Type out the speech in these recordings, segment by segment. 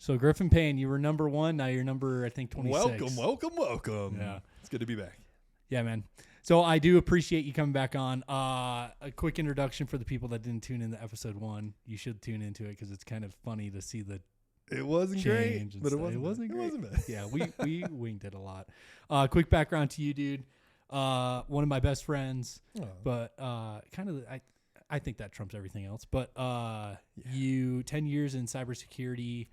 So Griffin Payne, you were number 1. Now you're number, I think, 26. Welcome. Yeah. It's good to be back. Yeah, man. So I do appreciate you coming back on. A quick introduction for the people that didn't tune in to episode 1. You should tune into it because it's kind of funny to see the It wasn't great, but it wasn't great. It wasn't bad. Yeah, we winged it a lot. Quick background to you, dude. One of my best friends, but kind of I think that trumps everything else. But you 10 years in cybersecurity,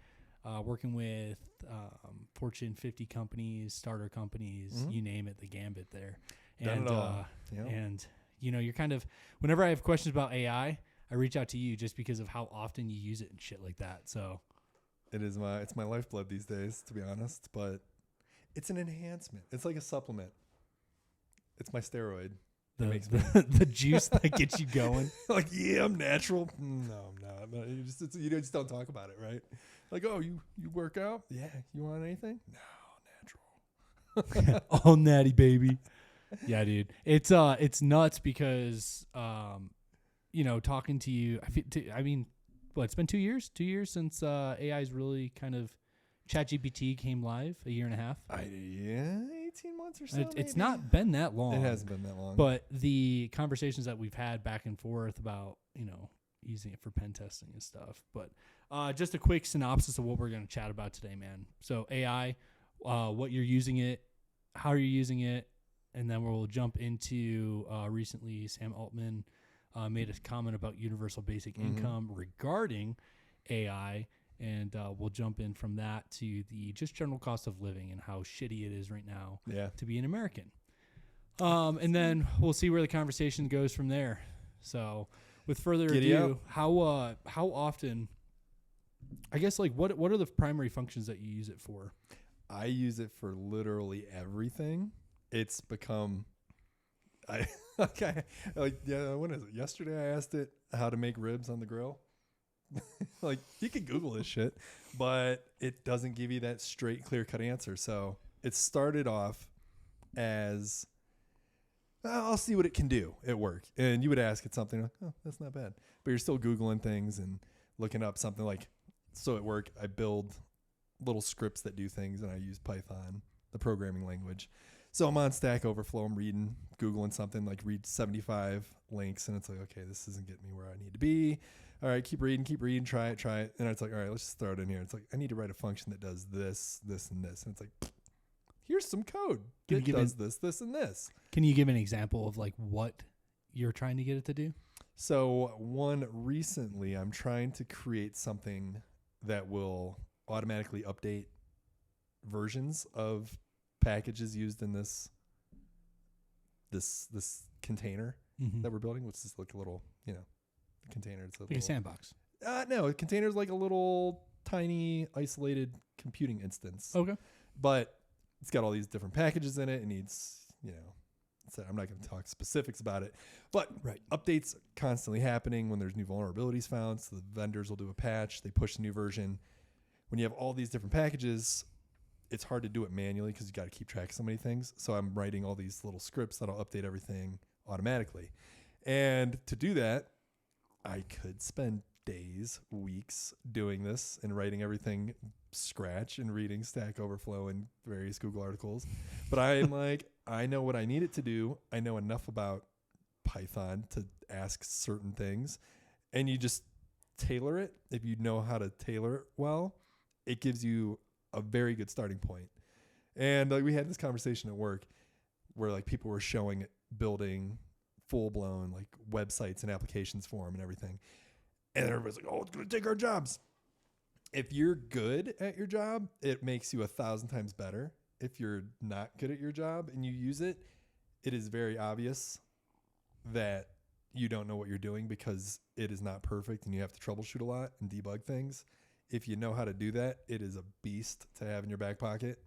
working with Fortune 50 companies, starter companies, you name it, the gambit there. Done And it all. Yep. and you know, you're kind of, whenever I have questions about AI, I reach out to you just because of how often you use it and shit like that. So it's my lifeblood these days, to be honest, but it's an enhancement. It's like a supplement. It's my steroid. the juice that gets you going. Like, yeah, I'm natural. No, I'm not. You just don't talk about it, right? Like, oh, you work out? Yeah. You want anything? No, natural. All natty, baby. Yeah, dude. It's nuts because, you know, talking to you, I mean, what, it's been 2 years? 2 years since AI's really kind of, ChatGPT came live, a year and a half. 18 months or so. It's not been that long. It hasn't been that long. But the conversations that we've had back and forth about, you know, using it for pen testing and stuff. But just a quick synopsis of what we're going to chat about today, man. So AI, what you're using it, how you're using it, and then we'll jump into recently Sam Altman made a comment about universal basic income regarding AI. And we'll jump in from that to the just general cost of living and how shitty it is right now to be an American. And then we'll see where the conversation goes from there. So with further ado, how often, I guess, like what are the primary functions that you use it for? I use it for literally everything. It's become, when is it? Yesterday I asked it how to make ribs on the grill. Like, you can Google this shit, but it doesn't give you that straight, clear-cut answer. So it started off as, I'll see what it can do at work. And you would ask it something, like, oh, that's not bad. But you're still Googling things and looking up something like, so at work, I build little scripts that do things, and I use Python, the programming language. So I'm on Stack Overflow, I'm reading, Googling something, like read 75 links, and it's like, okay, this isn't getting me where I need to be. All right, keep reading, try it. And it's like, all right, let's just throw it in here. It's like, I need to write a function that does this, this, and this. And it's like, here's some code that does this, and this. Can you give an example of like what you're trying to get it to do? So one recently, I'm trying to create something that will automatically update versions of packages used in this container that we're building, which is like a little, container. It's like a sandbox. No, a container is like a little tiny isolated computing instance. Okay. But it's got all these different packages in it. It needs, so I'm not going to talk specifics about it, but updates constantly happening when there's new vulnerabilities found. So the vendors will do a patch. They push the new version. When you have all these different packages, it's hard to do it manually because you got to keep track of so many things. So I'm writing all these little scripts that'll update everything automatically. And to do that, I could spend days, weeks doing this and writing everything scratch and reading Stack Overflow and various Google articles. But I'm like, I know what I need it to do. I know enough about Python to ask certain things. And you just tailor it. If you know how to tailor it well, it gives you a very good starting point. And like, we had this conversation at work where like people were showing building full-blown like websites and applications for them and everything. And everybody's like, oh, it's going to take our jobs. If you're good at your job, it makes you 1,000 times better. If you're not good at your job and you use it, it is very obvious that you don't know what you're doing because it is not perfect and you have to troubleshoot a lot and debug things. If you know how to do that, it is a beast to have in your back pocket.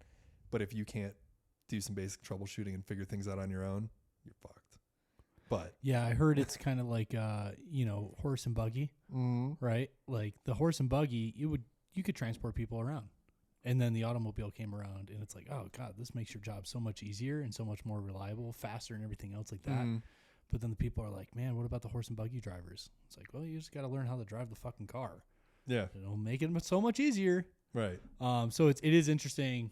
But if you can't do some basic troubleshooting and figure things out on your own, you're fucked. But yeah, I heard it's kind of like, horse and buggy, right? Like the horse and buggy, you could transport people around. And then the automobile came around and it's like, oh God, this makes your job so much easier and so much more reliable, faster and everything else like that. But then the people are like, man, what about the horse and buggy drivers? It's like, well, you just got to learn how to drive the fucking car. Yeah. It'll make it so much easier. Right. So it is interesting.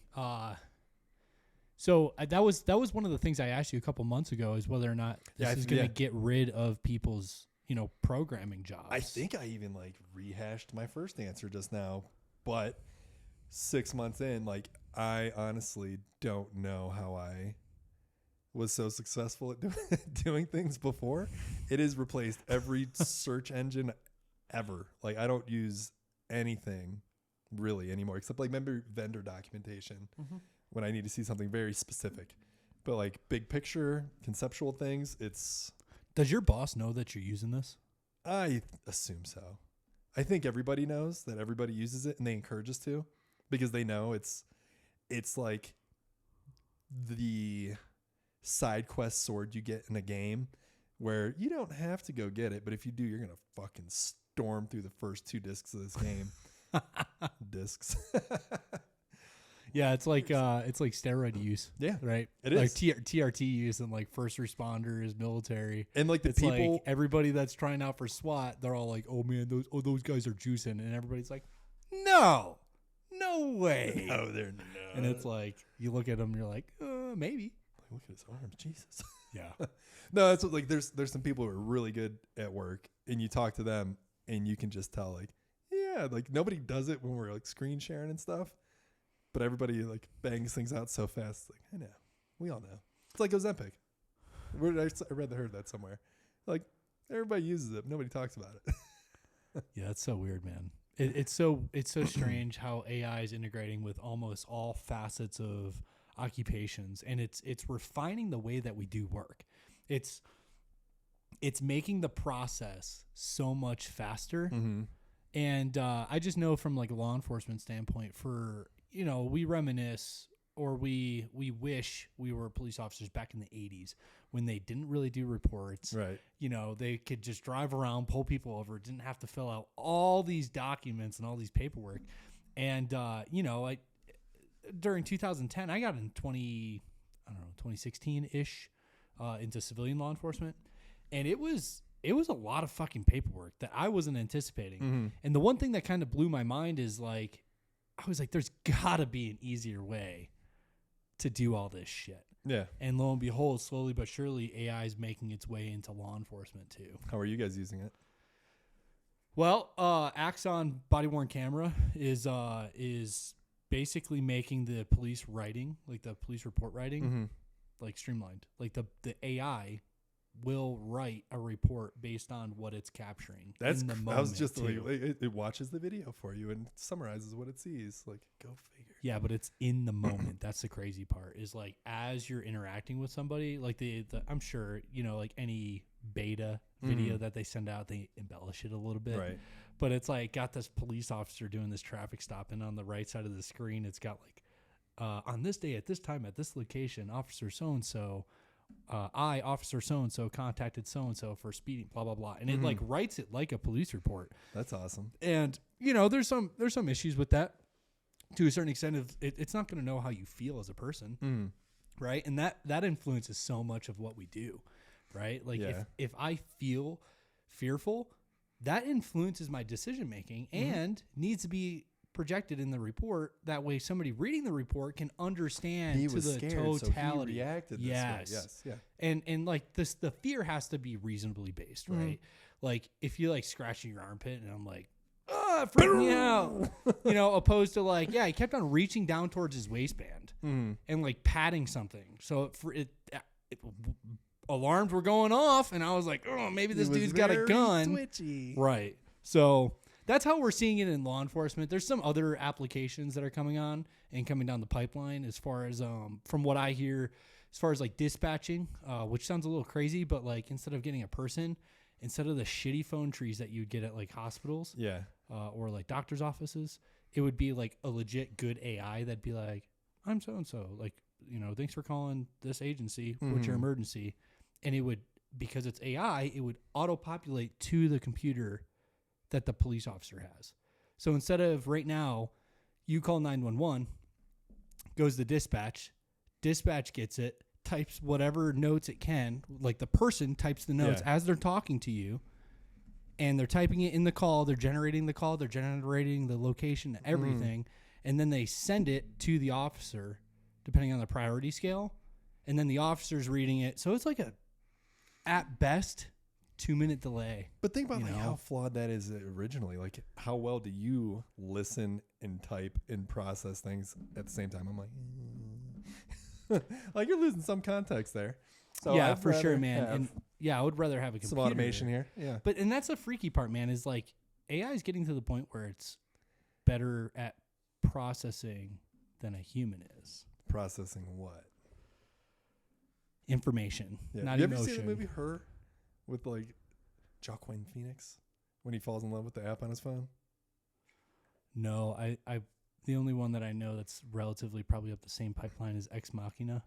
So that was one of the things I asked you a couple months ago, is whether or not this is going to get rid of people's, programming jobs. I think I even like rehashed my first answer just now, but 6 months in, like, I honestly don't know how I was so successful at doing things before. It has replaced every search engine ever. Like, I don't use anything really anymore, except like maybe vendor documentation when I need to see something very specific. But like big picture, conceptual things, Does your boss know that you're using this? I assume so. I think everybody knows that everybody uses it, and they encourage us to, because they know it's like the side quest sword you get in a game where you don't have to go get it, but if you do, you're going to fucking storm through the first 2 discs of this game. Discs. Yeah, it's like steroid use. Yeah, right. It like is TRT use and like first responders, military, and like the it's people. Like everybody that's trying out for SWAT, they're all like, "Oh man, those guys are juicing," and everybody's like, "No way, No, they're not." And it's like you look at them, and you're like, maybe. Like, look at his arms, Jesus. Yeah. No, it's like there's some people who are really good at work, and you talk to them, and you can just tell, like, yeah, like nobody does it when we're like screen sharing and stuff. But everybody like bangs things out so fast. Like, I know. We all know. It's like Ozempic. I heard that somewhere. Like, everybody uses it. Nobody talks about it. Yeah, it's so weird, man. It's so strange how AI is integrating with almost all facets of occupations, and it's refining the way that we do work. It's making the process so much faster. And I just know from like a law enforcement standpoint, we reminisce, or we wish we were police officers back in the 80s when they didn't really do reports. Right. They could just drive around, pull people over, didn't have to fill out all these documents and all these paperwork. And, during 2010, I got in 2016-ish into civilian law enforcement. And it was a lot of fucking paperwork that I wasn't anticipating. And the one thing that kind of blew my mind is like, I was like, there's gotta be an easier way to do all this shit. Yeah. And lo and behold, slowly but surely, AI is making its way into law enforcement too. How are you guys using it? Well, Axon body-worn camera is basically making the police writing, like the police report writing, like streamlined. Like the AI will write a report based on what it's capturing. That's in the moment. I was just like, it watches the video for you and summarizes what it sees. Like, go figure. Yeah, but it's in the moment. That's the crazy part. Is like as you're interacting with somebody, like the I'm sure like any beta video that they send out, they embellish it a little bit. Right. But it's like got this police officer doing this traffic stop, and on the right side of the screen, it's got like on this day at this time at this location, officer so and so. I, officer so-and-so, contacted so-and-so for speeding, blah, blah, blah. And it like writes it like a police report. That's awesome. And, there's some issues with that to a certain extent. It's not going to know how you feel as a person. Right. And that influences so much of what we do. Right. Like if I feel fearful, that influences my decision making and needs to be projected in the report. That way somebody reading the report can understand he to was the scared, totality. So he reacted this way. Yes. Yeah. And like this, the fear has to be reasonably based, right? Like if you like scratching your armpit and I'm like, it freaked me out, opposed to like, he kept on reaching down towards his waistband and like patting something. So alarms were going off and I was like, oh, maybe this dude's got a gun. Twitchy. Right. So that's how we're seeing it in law enforcement. There's some other applications that are coming on and coming down the pipeline as far as, from what I hear, as far as like dispatching, which sounds a little crazy, but like instead of getting a person, instead of the shitty phone trees that you'd get at like hospitals or like doctor's offices, it would be like a legit good AI that'd be like, I'm so-and-so, like, thanks for calling this agency. What's your emergency? And it would, because it's AI, it would auto-populate to the computer that the police officer has. So instead of right now, you call 911, goes to dispatch gets it, types whatever notes it can, like the person types the notes as they're talking to you, and they're typing it in the call, they're generating the call, they're generating the location, everything, and then they send it to the officer, depending on the priority scale, and then the officer's reading it. So it's like at best, 2-minute delay. But think about how flawed that is originally. Like, how well do you listen and type and process things at the same time? I'm like, like you're losing some context there. So yeah, for sure, man. And yeah, I would rather have a computer. Some automation here. Yeah. And that's the freaky part, man, is like AI is getting to the point where it's better at processing than a human is. Processing what? Information, not you emotion. ever seen the movie Her with like Joaquin Phoenix when he falls in love with the app on his phone? No, I the only one that I know that's relatively probably up the same pipeline is Ex Machina.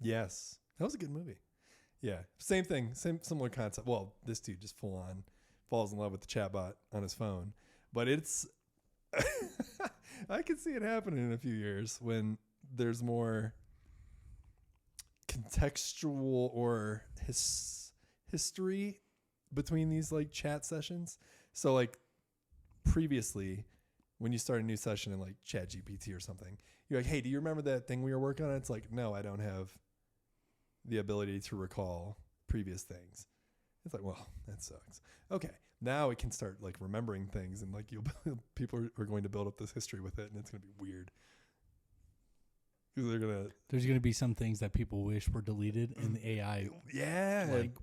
Yes. That was a good movie. Yeah. Same thing. Similar concept. Well, this dude just full on falls in love with the chatbot on his phone. But it's I can see it happening in a few years when there's more contextual or history between these like chat sessions. So like previously when you start a new session in like ChatGPT or something, you're like, hey, do you remember that thing we were working on? It's like, no, I don't have the ability to recall previous things. It's like, well, that sucks. Okay. Now it can start like remembering things and like people are going to build up this history with it and it's going to be weird. Because there's going to be some things that people wish were deleted and the AI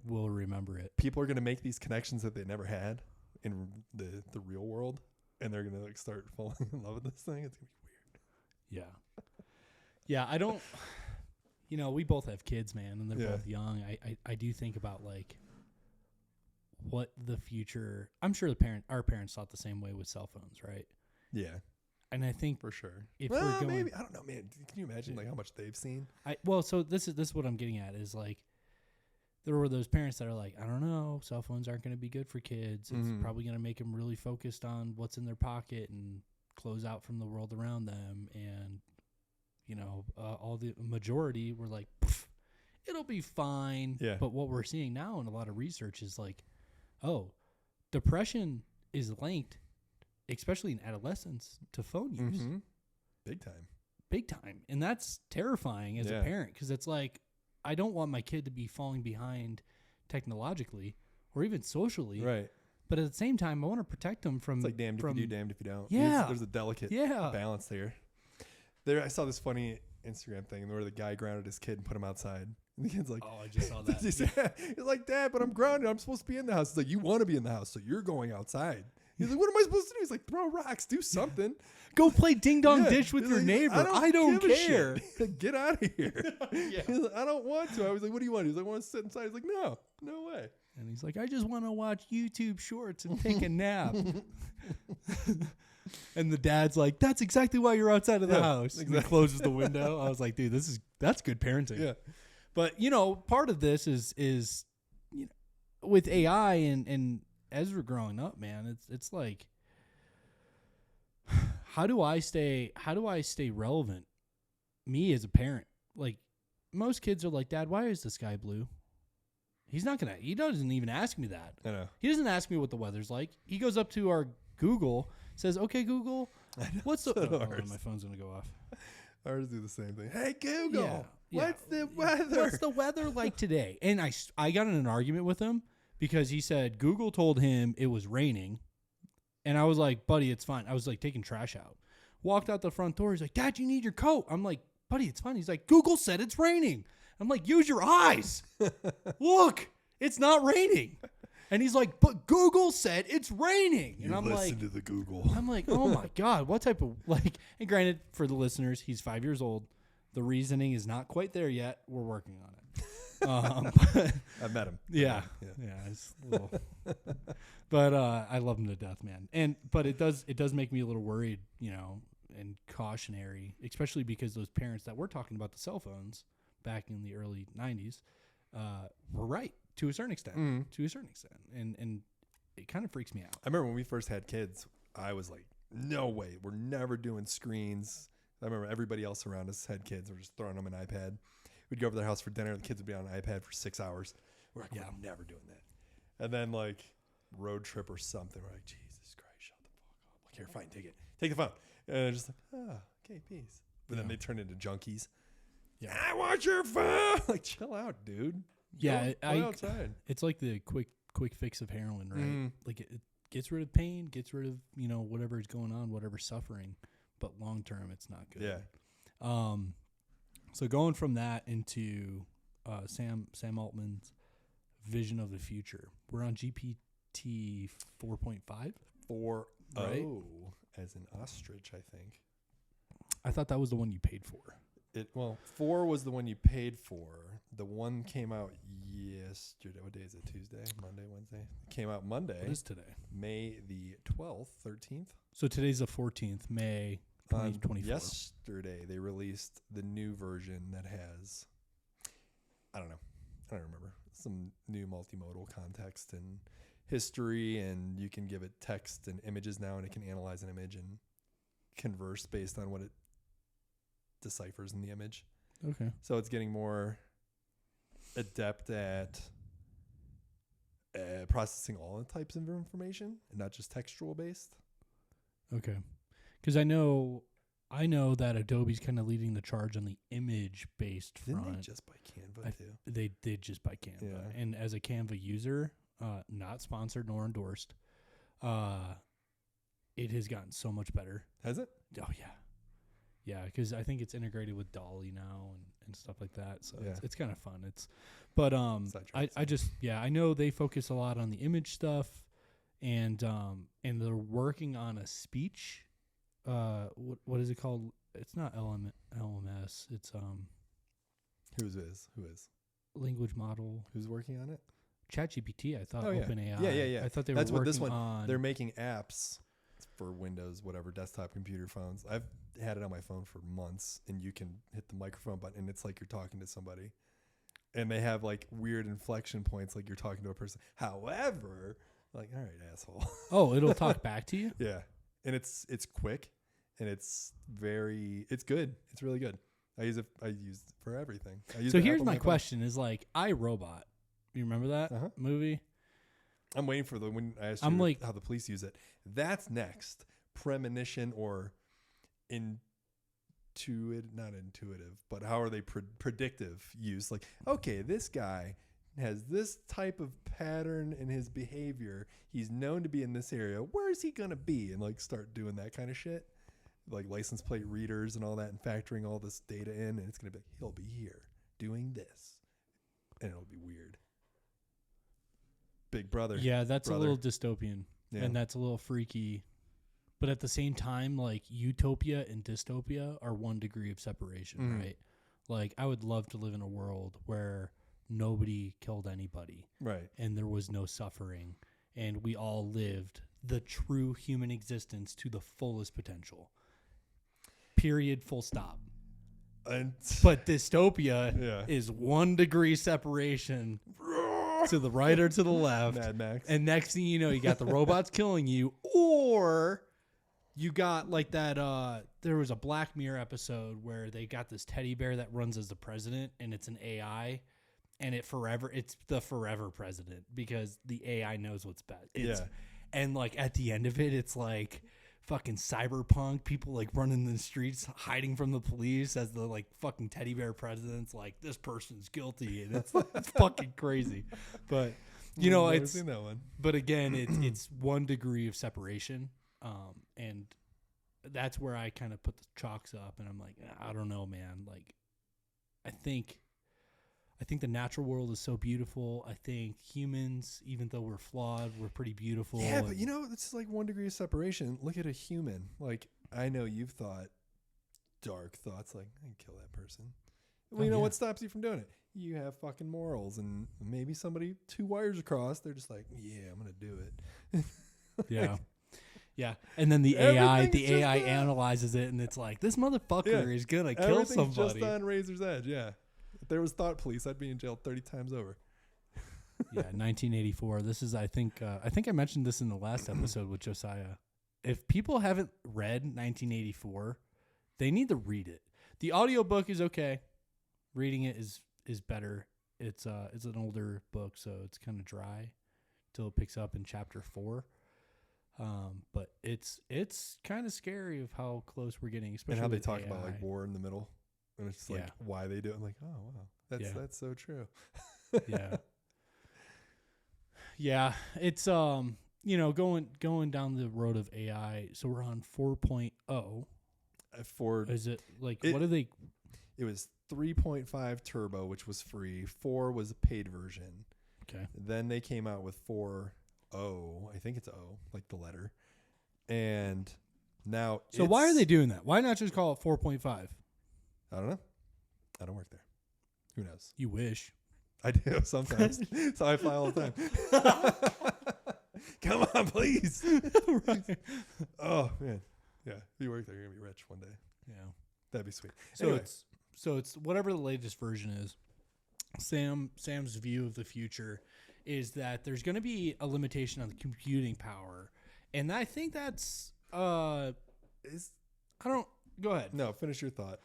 will remember it. People are going to make these connections that they never had in the real world and they're going to like start falling in love with this thing. It's going to be weird. Yeah. Yeah, I don't we both have kids, man, and they're both young. I do think about like what the future. I'm sure our parents thought the same way with cell phones, right? Yeah. And I think for sure. If we're going, maybe I don't know, man. Can you imagine like how much they've seen? So this is what I'm getting at is like there were those parents that are like, I don't know, cell phones aren't going to be good for kids. It's probably going to make them really focused on what's in their pocket and close out from the world around them. And all the majority were like, it'll be fine. Yeah. But what we're seeing now in a lot of research is like, depression is linked, especially in adolescence, to phone use. Mm-hmm. Big time. And that's terrifying as a parent because it's like, I don't want my kid to be falling behind technologically or even socially. Right. But at the same time, I want to protect them from... It's like damned if you do, damned if you don't. Yeah. There's a delicate balance there. I saw this funny Instagram thing where the guy grounded his kid and put him outside. And the kid's like... Oh, I just saw that. He's like, Dad, but I'm grounded. I'm supposed to be in the house. He's like, you want to be in the house, so you're going outside. He's like, what am I supposed to do? He's like, throw rocks, do something. Go play ding dong ditch with your neighbor. I don't care. Get out of here. He's like, I don't want to. I was like, what do you want? He's like, I want to sit inside. He's like, no way. And he's like, I just want to watch YouTube shorts and take a nap. And the dad's like, that's exactly why you're outside of the house. Exactly. And he closes the window. I was like, dude, that's good parenting. Yeah. But, part of this is with AI and as we're growing up, man, it's like, how do I stay relevant? Me as a parent, like most kids are like, Dad, why is the sky blue? He doesn't even ask me that. I know. He doesn't ask me what the weather's like. He goes up to our Google, says, okay, Google, what's the... my phone's going to go off. Ours do the same thing. Hey, Google, what's the weather? What's the weather like today? And I got in an argument with him because he said Google told him it was raining. And I was like, buddy, it's fine. I was like taking trash out. Walked out the front door. He's like, Dad, you need your coat. I'm like, buddy, it's fine. He's like, Google said it's raining. I'm like, use your eyes. Look, it's not raining. And he's like, but Google said it's raining. And I'm like, listen to the Google. I'm like, oh my God, what type of and granted for the listeners, he's 5 years old. The reasoning is not quite there yet. We're working on it. I've met him. Yeah. It's a little, but I love him to death, man. But it does make me a little worried, and cautionary, especially because those parents that were talking about the cell phones back in the early 90s were right to a certain extent. And it kind of freaks me out. I remember when we first had kids, I was like, no way, we're never doing screens. I remember everybody else around us had kids. We're just throwing them an iPad. We'd go over to their house for dinner. The kids would be on an iPad for 6 hours. We're like, we're never doing that. And then like road trip or something. We're like, Jesus Christ, shut the fuck up. Like, here, fine, take it. Take the phone. And they're just like, oh, okay, peace. But then they turn into junkies. Yeah. I want your phone. Like, chill out, dude. Yeah, Go outside. It's like the quick fix of heroin, right? Like it gets rid of pain, gets rid of whatever is going on, whatever's suffering, but long term it's not good. Yeah. So going from that into Sam Altman's vision of the future, we're on GPT 4.5. 4.0, right? as an ostrich, I think. I thought that was the one you paid for. 4 was the one you paid for. The one came out yesterday. What day is it? Tuesday, Monday, Wednesday? It came out Monday. What is today? May the 12th, 13th. So today's the 14th, May 2024. Yesterday, they released the new version that has, I don't remember, some new multimodal context and history, and you can give it text and images now, and it can analyze an image and converse based on what it deciphers in the image. Okay. So it's getting more adept at processing all types of information and not just textual based. Okay. Because I know that Adobe's kind of leading the charge on the image based front. Didn't they just buy Canva too? They did just buy Canva. Yeah. And as a Canva user, not sponsored nor endorsed, it has gotten so much better. Has it? Oh, yeah. Yeah, because I think it's integrated with Dolly now and stuff like that. So it's kind of fun. I know they focus a lot on the image stuff, and they're working on a speech. What is it called? It's not LMS. It's Who is language model. Who's working on it? ChatGPT. I thought yeah. OpenAI. Yeah. I thought they That's were what working this one. on. They're making apps for Windows, whatever, desktop computer phones. I've had it on my phone for months, and you can hit the microphone button, and it's like you're talking to somebody. And they have like weird inflection points, like you're talking to a person. However, like, all right, asshole. Oh, it'll talk back to you? Yeah. And it's quick, and it's good. It's really good. I use it for everything. So here's my question is like iRobot. You remember that movie? I'm waiting for when I asked you how the police use it. That's next. Premonition or not intuitive, but how are they predictive use? Like, okay, this guy has this type of pattern in his behavior. He's known to be in this area. Where is he going to be? And like start doing that kind of shit. Like license plate readers and all that, and factoring all this data in. And it's going to be, he'll be here doing this. And it'll be weird. Big Brother. Yeah, that's a little dystopian. Yeah. And that's a little freaky. But at the same time, like utopia and dystopia are 1 degree of separation, right? Like I would love to live in a world where nobody killed anybody. Right. And there was no suffering. And we all lived the true human existence to the fullest potential. Period, full stop. But dystopia is 1 degree separation to the right or to the left. Mad Max. And next thing you know, you got the robots killing you, or you got like that, there was a Black Mirror episode where they got this teddy bear that runs as the president, and it's an AI, and it's the forever president because the AI knows what's best. And like at the end of it, it's like fucking cyberpunk, people like running in the streets hiding from the police as the like fucking teddy bear president's like, this person's guilty, and it's fucking crazy. But you know, I've never seen that one. But again, it's 1 degree of separation, and that's where I kind of put the chalks up, and I'm like, I don't know, man. Like, I think the natural world is so beautiful. I think humans, even though we're flawed, we're pretty beautiful. Yeah, but you know, it's like 1 degree of separation. Look at a human. Like, I know you've thought dark thoughts, like, I can kill that person. Well, you know what stops you from doing it? You have fucking morals, and maybe somebody 2 wires across, they're just like, yeah, I'm going to do it. Yeah. Yeah. And then the AI analyzes it, and it's like, this motherfucker is going to kill somebody. Just on razor's edge, yeah. If there was thought police, I'd be in jail 30 times over. Yeah, 1984. This is, I think I mentioned this in the last episode with Josiah. If people haven't read 1984, they need to read it. The audiobook is okay. Reading it is better. It's an older book, so it's kind of dry till it picks up in chapter 4. But it's kind of scary of how close we're getting, especially And how they with talk AI. about like war in the middle, and it's just like Yeah. why they do it. I'm like, oh wow, that's so true. Yeah. Yeah, it's going down the road of AI. So we're on 4.0. For Is it like It- what are they? it was 3.5 turbo, which was free. 4 was a paid version. Okay. Then they came out with 4.0. I think it's O, like the letter. And now, So why are they doing that? Why not just call it 4.5? I don't know. I don't work there. Who knows? You wish. I do sometimes. So I fly all the time. Come on, please. Right. Oh man, yeah. If you work there, you're gonna be rich one day. Yeah. That'd be sweet. So Anyway, it's whatever the latest version is. Sam's view of the future is that there's going to be a limitation on the computing power, and I think that's I don't go ahead. no. Finish your thought.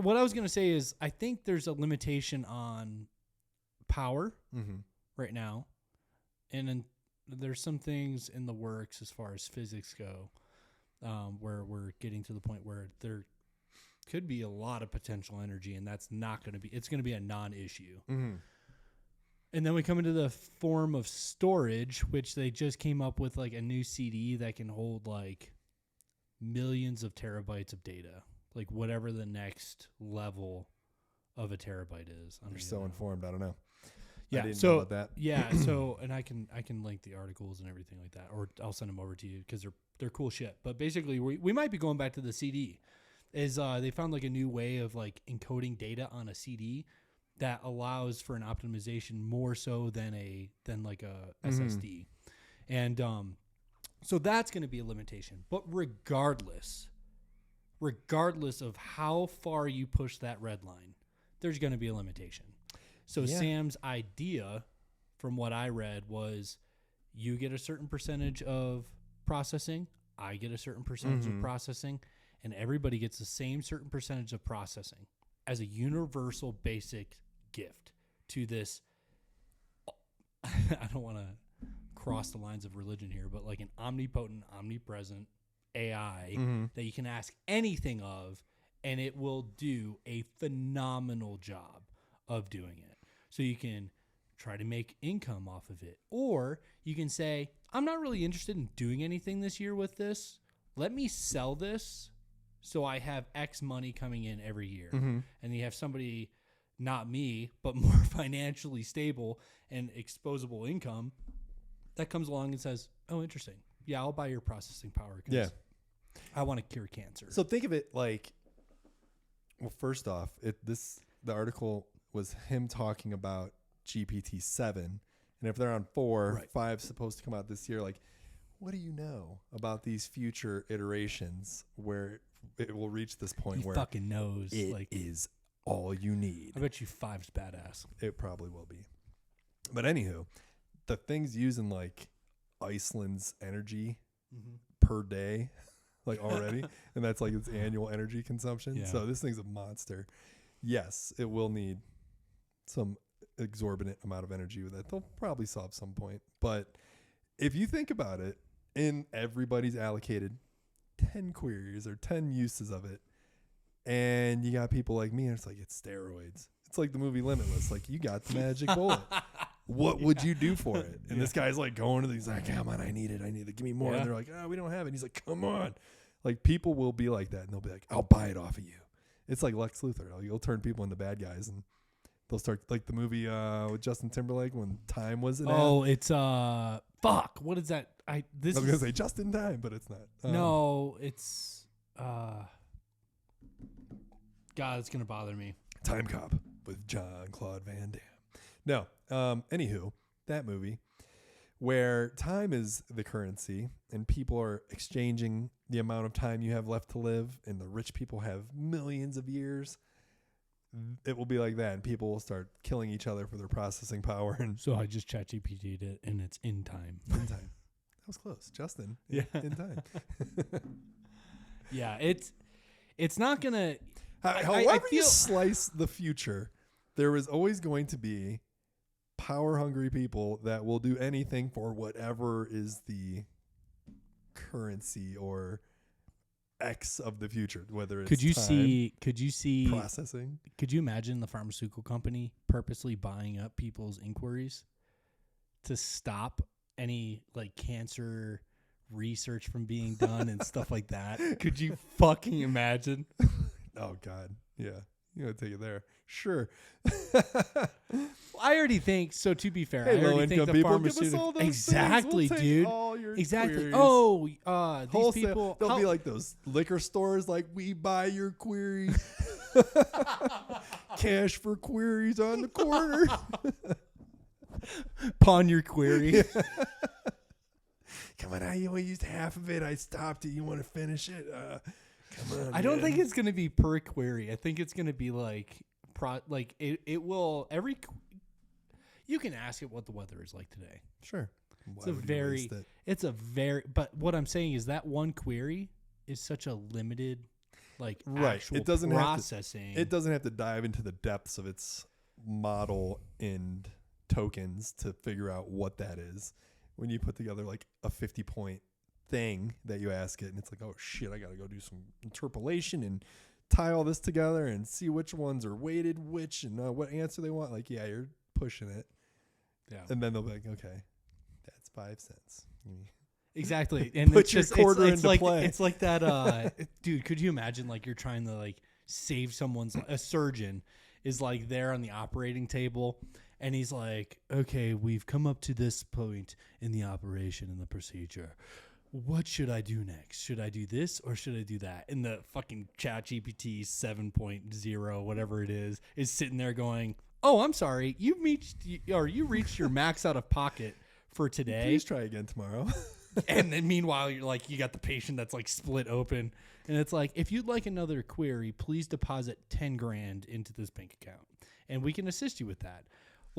What I was going to say is I think there's a limitation on power Mm-hmm. right now, and then there's some things in the works as far as physics go, where we're getting to the point where there could be a lot of potential energy, and that's not going to be. It's going to be a non-issue. Mm-hmm. And then we come into the form of storage, which they just came up with like a new CD that can hold like millions of terabytes of data, like whatever the next level of a terabyte is. You're so informed. I don't know. Yeah. I didn't So know about that. yeah. So and I can link the articles and everything like that, or I'll send them over to you because they're cool shit. But basically, we might be going back to the CD. Is they found like a new way of like encoding data on a CD that allows for an optimization more so than like a SSD. And so that's going to be a limitation. But regardless of how far you push that red line, there's going to be a limitation. So Yeah. Sam's idea, from what I read, was you get a certain percentage of processing, I get a certain percentage of processing, and everybody gets the same certain percentage of processing as a universal basic gift to this. I don't want to cross the lines of religion here, but like an omnipotent, omnipresent AI that you can ask anything of, and it will do a phenomenal job of doing it. So you can try to make income off of it, or you can say, I'm not really interested in doing anything this year with this. Let me sell this so I have X money coming in every year. And you have somebody, not me, but more financially stable and exposable income that comes along and says, oh, interesting. Yeah, I'll buy your processing power because I want to cure cancer. So think of it like, well, first off, the article was him talking about GPT-7, and if they're on 4, Right. 5's supposed to come out this year. Like, what do you know about these future iterations where it will reach this point he where fucking knows. it Like, is all you need? I bet you 5's badass. It probably will be. But anywho, the things using like Iceland's energy per day, like already, and that's like its annual energy consumption. Yeah. So this thing's a monster. Yes, it will need some exorbitant amount of energy with it. They'll probably solve some point. But if you think about it, in everybody's allocated 10 queries or 10 uses of it, and you got people like me, and it's like, it's steroids. It's like the movie Limitless. Like, you got the magic bullet. What would you do for it? And this guy's like going to these, like, come on, I need it. Give me more. Yeah. And they're like, oh, we don't have it. And he's like, come on. Like, people will be like that, and they'll be like, I'll buy it off of you. It's like Lex Luthor. Like, you'll turn people into bad guys, and they'll start like the movie with Justin Timberlake when Time was an ad. Oh, it's fuck. What is that? I was gonna say Just in Time, but it's not. No, it's God, it's gonna bother me. Time Cop with Jean-Claude Van Damme. No. Anywho, that movie where time is the currency and people are exchanging the amount of time you have left to live, and the rich people have millions of years. It will be like that, and people will start killing each other for their processing power. And So I just chat GPT'd it, and it's in time. in time. That was close. Justin. Yeah. In time. Yeah, it's not gonna. However you feel- slice the future, there is always going to be power hungry people that will do anything for whatever is the currency or X of the future, whether it's could you time, see processing. Could you imagine the pharmaceutical company purposely buying up people's inquiries to stop any like cancer research from being done and stuff like that? Could you fucking imagine? Oh God. Yeah. You gotta take it there. Sure. I already think so. To be fair, Hey, I already think the give us pharmaceutical all those exactly, things. We'll take dude. all your Exactly. queries. Oh, these Wholesale. people. They'll be like those liquor stores, like we buy your query. Cash for queries on the corner. Pawn your query. Come on, I only used half of it. I stopped it. You want to finish it? Come on. I don't think it's going to be per query. I think it's going to be like it will every. You can ask it what the weather is like today. Sure. It's a very. But what I'm saying is that one query is such a limited, like actual it doesn't processing. It doesn't have to dive into the depths of its model and tokens to figure out what that is. When you put together like a 50-point thing that you ask it, and it's like, oh shit, I got to go do some interpolation and tie all this together and see which ones are weighted, which and what answer they want. Like, yeah, you're pushing it. Yeah. And then they'll be like, okay, that's 5 cents. Exactly. And put it's your just, quarter it's into like, play. It's like that, dude, could you imagine like you're trying to like save someone's, a surgeon is like there on the operating table and he's like, okay, we've come up to this point in the operation and the procedure. What should I do next? Should I do this or should I do that? And the fucking ChatGPT 7.0, whatever it is sitting there going, oh, I'm sorry. You reached your max out of pocket for today. Please try again tomorrow. And then meanwhile, you're like, you got the patient that's like split open. And it's like, if you'd like another query, please deposit 10 grand into this bank account and we can assist you with that.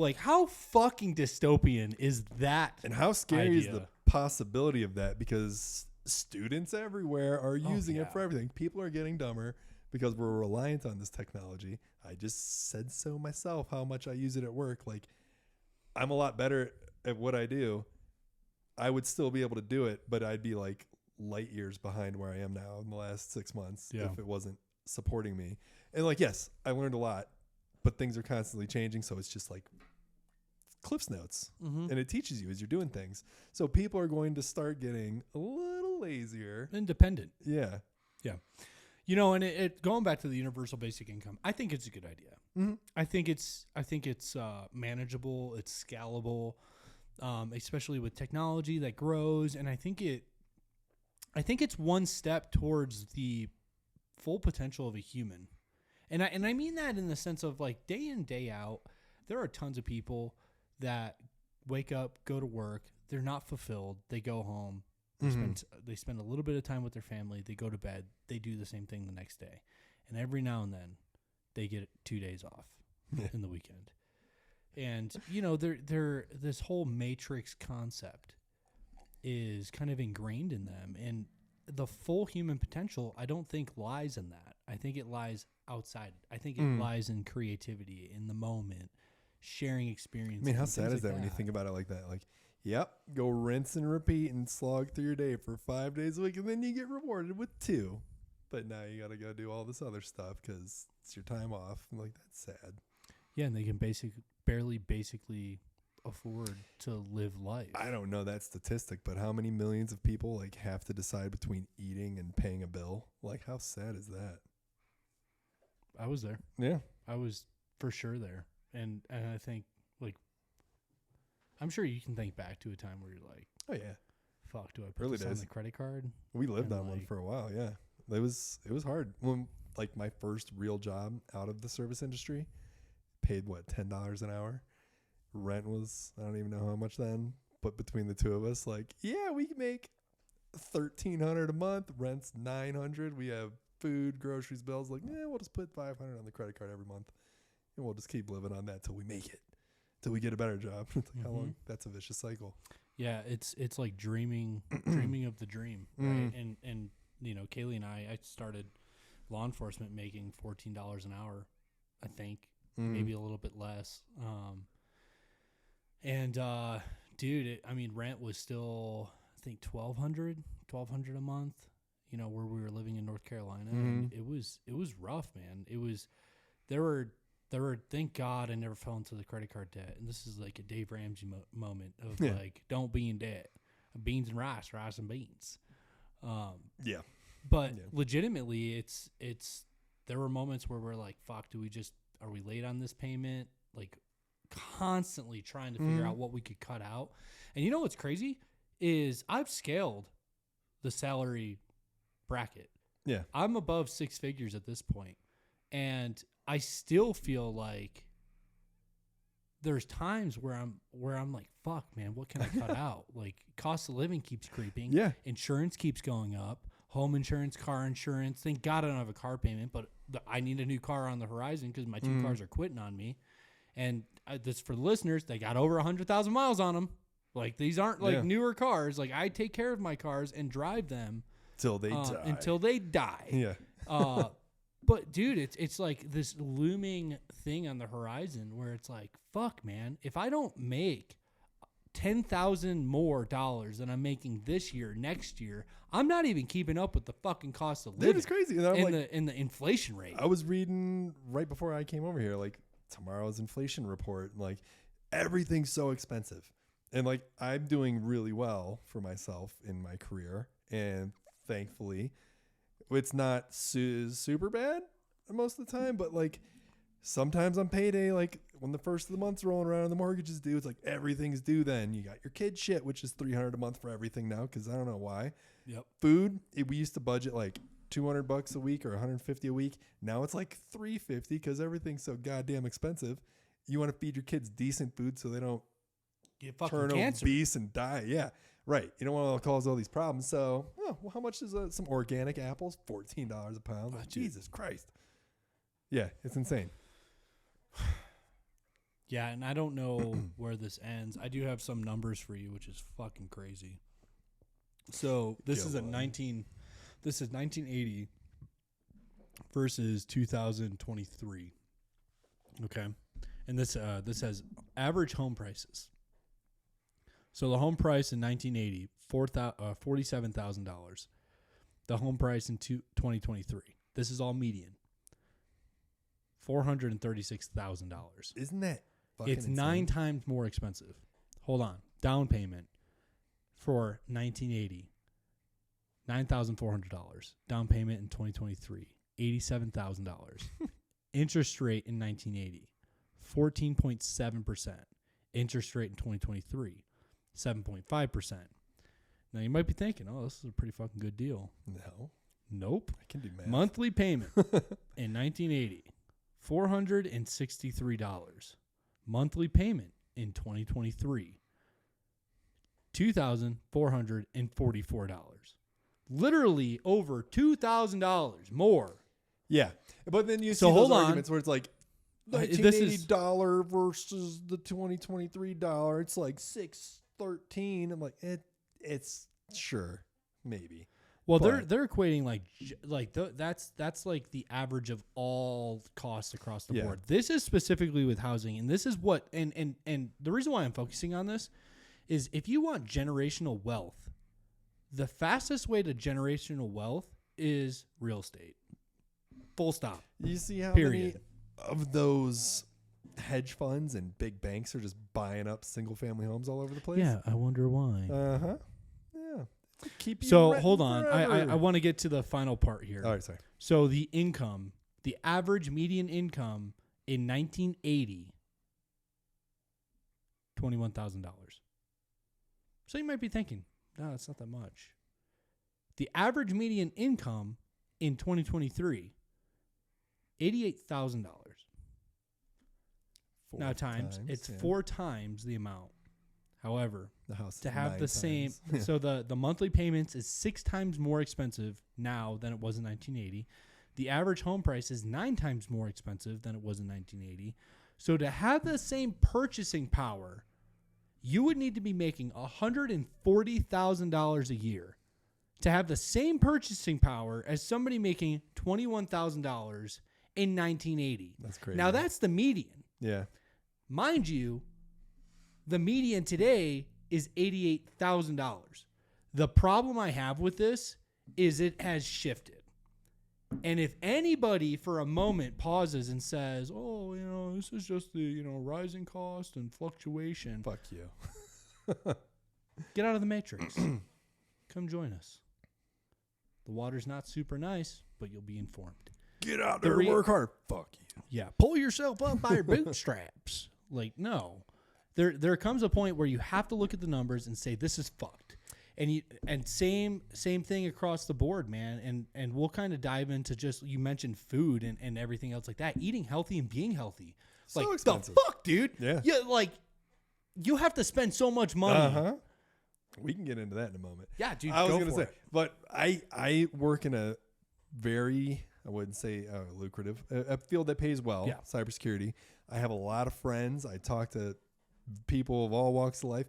Like, how fucking dystopian is that? And how scary idea? is the possibility of that? Because students everywhere are using it for everything. People are getting dumber because we're reliant on this technology. I just said so myself, how much I use it at work. Like, I'm a lot better at what I do. I would still be able to do it, but I'd be like light years behind where I am now in the last 6 months if it wasn't supporting me. And like, yes, I learned a lot, but things are constantly changing. So it's just like Cliff's Notes, and it teaches you as you're doing things. So people are going to start getting a little lazier. Independent. Yeah. Yeah. You know, and it going back to the universal basic income, I think it's a good idea. Mm-hmm. I think it's manageable. It's scalable, especially with technology that grows. And I think it's one step towards the full potential of a human. And I mean that in the sense of like day in, day out, there are tons of people that wake up, go to work, they're not fulfilled, they go home, they spend a little bit of time with their family, they go to bed, they do the same thing the next day. And every now and then they get 2 days off in the weekend. And, you know, they're this whole matrix concept is kind of ingrained in them. And the full human potential, I don't think lies in that. I think it lies outside. I think it lies in creativity, in the moment, sharing experiences. I mean, how sad is that when you think about it like that? Like, yep, go rinse and repeat and slog through your day for 5 days a week, and then you get rewarded with 2. But now you got to go do all this other stuff because it's your time off. I'm like, that's sad. Yeah, and they can barely afford to live life. I don't know that statistic, but how many millions of people like have to decide between eating and paying a bill? Like, how sad is that? I was there. Yeah. I was for sure there. And I think, like, I'm sure you can think back to a time where you're like, oh, yeah. Fuck, do I put Early this on days. the credit card? We lived on like, one for a while, yeah. It was hard. When, like, my first real job out of the service industry, paid, what, $10 an hour? Rent was, I don't even know how much then, but between the two of us, like, yeah, we make $1,300 a month. Rent's $900. We have food, groceries, bills. Like, yeah, we'll just put $500 on the credit card every month. And we'll just keep living on that till we make it, till we get a better job. It's like, how long? That's a vicious cycle. Yeah, it's like dreaming of the dream, right? And you know, Kaylee and I started law enforcement making $14 an hour, I think, maybe a little bit less. Dude, I mean, rent was still, I think, $1,200 $1,200 a month. You know, where we were living in North Carolina, and it was rough, man. There were thank God I never fell into the credit card debt. And this is like a Dave Ramsey moment of like, don't be in debt. Beans and rice and beans. But legitimately, there were moments where we're like, fuck, are we late on this payment? Like, constantly trying to figure out what we could cut out. And you know what's crazy is I've scaled the salary bracket. Yeah. I'm above 6 figures at this point, and I still feel like there's times where I'm like, fuck, man, what can I cut out? Like, cost of living keeps creeping. Yeah. Insurance keeps going up. Home insurance, car insurance. Thank God I don't have a car payment, but I need a new car on the horizon because my 2 cars are quitting on me. And this for the listeners, they got over 100,000 miles on them. Like, these aren't like newer cars. Like, I take care of my cars and drive them until they die. Yeah. But dude, it's like this looming thing on the horizon where it's like, fuck, man, if I don't make $10,000 more than I'm making this year, next year, I'm not even keeping up with the fucking cost of living. Dude, it's crazy. In the inflation rate. I was reading right before I came over here, like tomorrow's inflation report, like everything's so expensive. And like, I'm doing really well for myself in my career. And thankfully, it's not super bad most of the time, but like sometimes on payday, like when the first of the month's rolling around and the mortgage is due, it's like everything's due then. You got your kid shit, which is $300 a month for everything now, because I don't know why. Yep. Food, we used to budget like $200 a week or $150 a week. Now it's like $350 because everything's so goddamn expensive. You want to feed your kids decent food so they don't turn obese and die. Yeah. Right. You don't want to cause all these problems. So, well, how much is some organic apples? $14 a pound. Oh, Jesus Christ. Yeah, it's insane. Yeah, and I don't know where this ends. I do have some numbers for you, which is fucking crazy. So this is 1980 versus 2023. Okay, and this has average home prices. So the home price in 1980, $47,000. The home price in 2023. This is all median. $436,000. Isn't that fucking It's insane? 9 times more expensive. Hold on. Down payment for 1980, $9,400. Down payment in 2023, $87,000. Interest rate in 1980, 14.7%. Interest rate in 2023, 7.5%. Now you might be thinking, oh, this is a pretty fucking good deal. No. Nope. I can do math. Monthly payment in 1980, $463. Monthly payment in 2023, $2,444. Literally over $2,000 more. Yeah. But then you see hold those on. arguments where it's like $1980 versus the $2023. It's like $613. I'm like, it's sure, maybe. Well, they're equating that's like the average of all costs across the board. This is specifically with housing, and this is what and the reason why I'm focusing on this is if you want generational wealth, the fastest way to generational wealth is real estate. Full stop. You see how Period. many of those hedge funds and big banks are just buying up single family homes all over the place? Yeah, I wonder why. Uh-huh. Yeah. Keep you So hold on. forever. I want to get to the final part here. All right, sorry. So the average median income in 1980, $21,000. So you might be thinking, no, that's not that much. The average median income in 2023, $88,000. Now it's 4 times the amount. However, the house to have the same, so the monthly payments is 6 times more expensive now than it was in 1980. The average home price is 9 times more expensive than it was in 1980. So to have the same purchasing power, you would need to be making $140,000 a year to have the same purchasing power as somebody making $21,000 in 1980. That's crazy. Now that's the median. Yeah. Mind you, the median today is $88,000. The problem I have with this is it has shifted. And if anybody for a moment pauses and says, oh, this is just the, rising cost and fluctuation. Fuck you. Get out of the matrix. Come join us. The water's not super nice, but you'll be informed. Get out there and work hard. Fuck you. Yeah. Pull yourself up by your bootstraps. Like, no. There comes a point where you have to look at the numbers and say, this is fucked. And same thing across the board, man. And we'll kind of dive into just, you mentioned food and everything else like that. Eating healthy and being healthy. So like, expensive. the fuck, dude? Yeah. Like, you have to spend so much money. Uh-huh. We can get into that in a moment. Yeah, dude, I was go going to for say, it. but I work in a very, I wouldn't say lucrative, a field that pays well, cybersecurity. I have a lot of friends. I talk to people of all walks of life.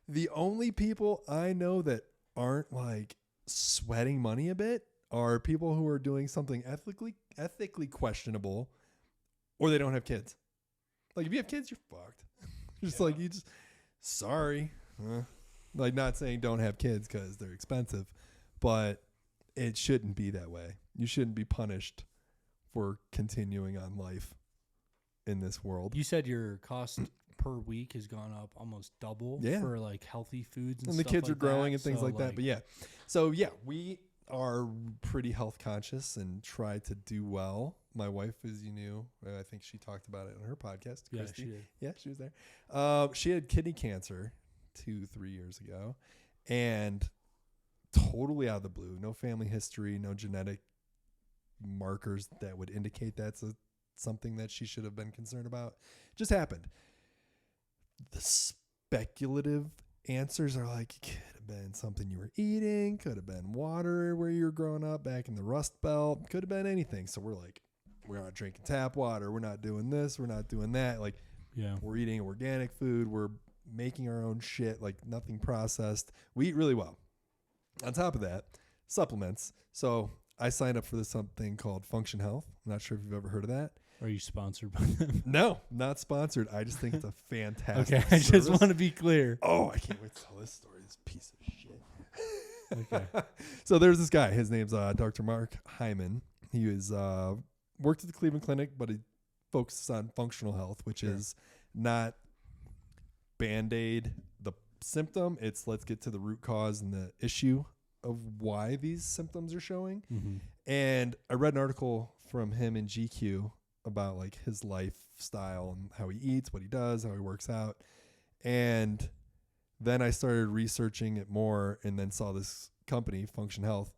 The only people I know that aren't like sweating money a bit are people who are doing something ethically questionable, or they don't have kids. Like if you have kids, you're fucked. Sorry. Like not saying don't have kids because they're expensive, but it shouldn't be that way. You shouldn't be punished for continuing on life in this world. You said your cost per week has gone up almost double for like healthy foods and the stuff kids like are growing that. and things like that. But we are pretty health conscious and try to do well. My wife, as you knew, I think she talked about it on her podcast. Yeah, Christy. she did. Yeah, she was there. She had kidney cancer 2-3 years ago, and totally out of the blue, no family history, no genetic markers that would indicate that's something that she should have been concerned about. Just happened. The speculative answers are like, it could have been something you were eating, could have been water where you were growing up back in the Rust Belt, could have been anything. So we're like, we're not drinking tap water, we're not doing this, we're not doing that. Like, we're eating organic food, we're making our own shit, like nothing processed. We eat really well. On top of that, supplements. So I signed up for something called Function Health. I'm not sure if you've ever heard of that. Are you sponsored by them? No, not sponsored. I just think it's a fantastic Okay, I just service. want to be clear. Oh, I can't wait to tell this story. This piece of shit. Okay. So there's this guy. His name's Dr. Mark Hyman. He was worked at the Cleveland Clinic, but he focuses on functional health, which is not Band-Aid the symptom. It's let's get to the root cause and the issue of why these symptoms are showing. Mm-hmm. And I read an article from him in GQ about like his lifestyle and how he eats, what he does, how he works out. And then I started researching it more and then saw this company, Function Health.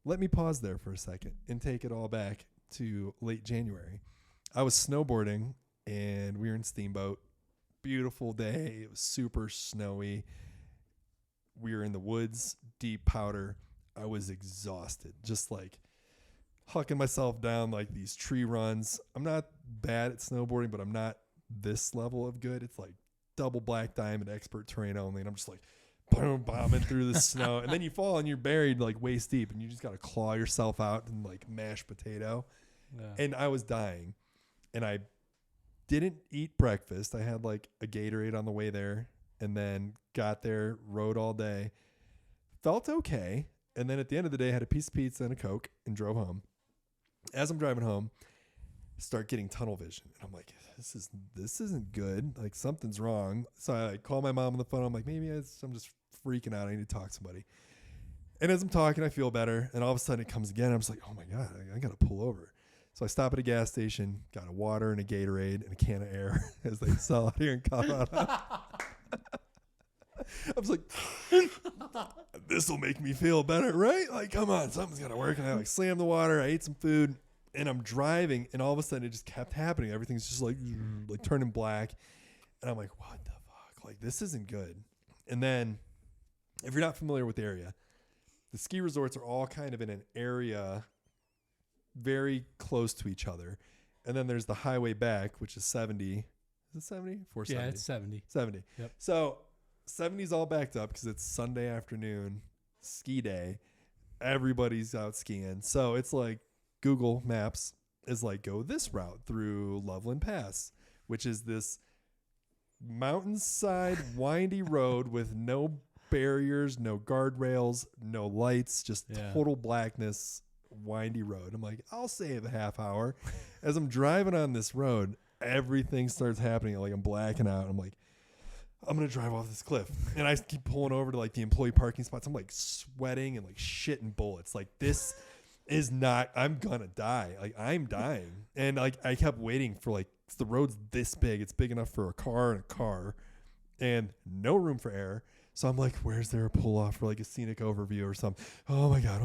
Let me pause there for a second and take it all back to late January. I was snowboarding and we were in Steamboat. Beautiful day. It was super snowy. We were in the woods, deep powder. I was exhausted, just like hucking myself down like these tree runs. I'm not bad at snowboarding, but I'm not this level of good. It's like double black diamond expert terrain only. And I'm just like boom, bombing through the snow. And then you fall and you're buried like waist deep and you just got to claw yourself out and like mashed potato. Yeah. And I was dying and I didn't eat breakfast. I had like a Gatorade on the way there and then got there, rode all day, felt okay. And then at the end of the day, I had a piece of pizza and a Coke and drove home. As I'm driving home, start getting tunnel vision. And I'm like, this isn't good. Like something's wrong. So I like, call my mom on the phone. I'm like, maybe I'm just freaking out. I need to talk to somebody. And as I'm talking, I feel better. And all of a sudden it comes again. I'm just like, oh my God, I got to pull over. So I stop at a gas station, got a water and a Gatorade and a can of air as they sell out here in Colorado. I was like, this will make me feel better, right? Like, come on, something's got to work. And I like slammed the water. I ate some food and I'm driving and all of a sudden it just kept happening. Everything's just like turning black. And I'm like, what the fuck? Like, this isn't good. And then if you're not familiar with the area, the ski resorts are all kind of in an area very close to each other. And then there's the highway back, which is 70. Is it 70? 470? Yeah, it's 70. 70. Yep. So 70's all backed up because it's Sunday afternoon, ski day. Everybody's out skiing. So it's like Google Maps is like, go this route through Loveland Pass, which is this mountainside windy road with no barriers, no guardrails, no lights, just total blackness, windy road. I'm like, I'll save a half hour. As I'm driving on this road, everything starts happening. Like I'm blacking out. I'm like, I'm going to drive off this cliff. And I keep pulling over to like the employee parking spots. I'm like sweating and like shitting bullets. Like this is not, I'm going to die. Like I'm dying. And like I kept waiting for like, the road's this big. It's big enough for a car and no room for error. So I'm like, where's there a pull off for like a scenic overview or something? Oh my God.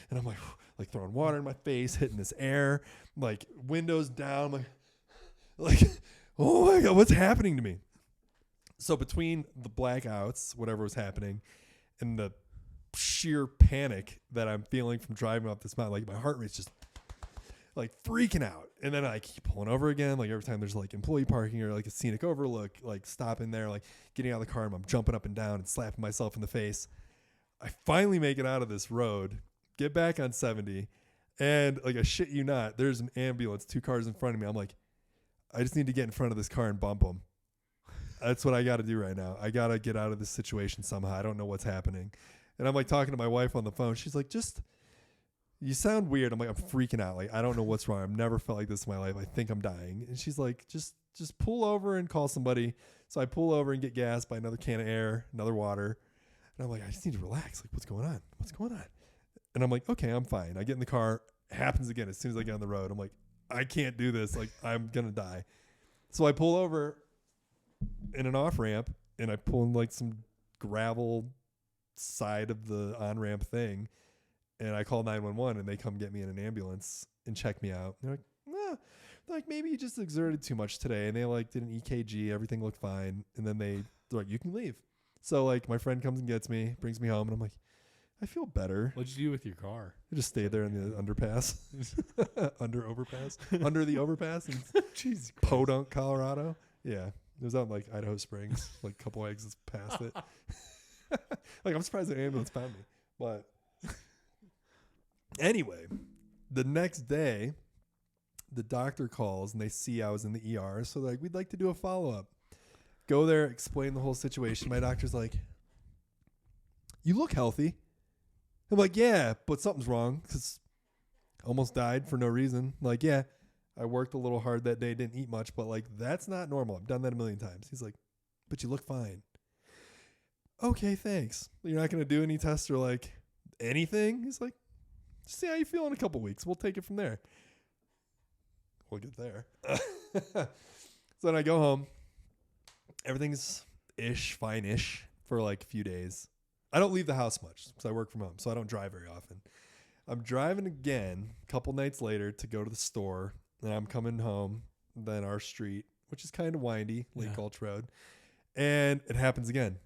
And I'm like throwing water in my face, hitting this air, like windows down. Like, oh my God, what's happening to me? So between the blackouts, whatever was happening, and the sheer panic that I'm feeling from driving up this mountain, like my heart rate's just like freaking out. And then I keep pulling over again. Like every time there's like employee parking or like a scenic overlook, like stopping there, like getting out of the car and I'm jumping up and down and slapping myself in the face. I finally make it out of this road, get back on 70, and like I shit you not, there's an ambulance, 2 cars in front of me. I'm like, I just need to get in front of this car and bump them. That's what I got to do right now. I got to get out of this situation somehow. I don't know what's happening. And I'm like talking to my wife on the phone. She's like, you sound weird. I'm like, I'm freaking out. Like, I don't know what's wrong. I've never felt like this in my life. I think I'm dying. And she's like, just pull over and call somebody. So I pull over and get gas, buy another can of air, another water. And I'm like, I just need to relax. Like, what's going on? And I'm like, okay, I'm fine. I get in the car. It happens again as soon as I get on the road. I'm like, I can't do this. Like, I'm going to die. So I pull over in an off ramp and I pull in like some gravel side of the on ramp thing. And I call 911 and they come get me in an ambulance and check me out. They're like, like maybe you just exerted too much today. And they like did an EKG. Everything looked fine. And then they're like, you can leave. So like my friend comes and gets me, brings me home. And I'm like, I feel better. What'd you do with your car? I just stayed there in the underpass, under the overpass in Podunk, Colorado. Yeah. It was out in like Idaho Springs, like a couple exits past it. Like I'm surprised the ambulance found me. But anyway, the next day, the doctor calls and they see I was in the ER. So they're like, we'd like to do a follow-up. Go there, explain the whole situation. My doctor's like, you look healthy. I'm like, yeah, but something's wrong because I almost died for no reason. Like, yeah, I worked a little hard that day, didn't eat much, but like, that's not normal. I've done that a million times. He's like, but you look fine. Okay, thanks. You're not going to do any tests or like anything? He's like, see how you feel in a couple weeks. We'll take it from there. We'll get there. So then I go home. Everything's fine-ish for like a few days. I don't leave the house much because I work from home, so I don't drive very often. I'm driving again a couple nights later to go to the store, and I'm coming home, then our street, which is kind of windy, Lake Gulch Road, and it happens again.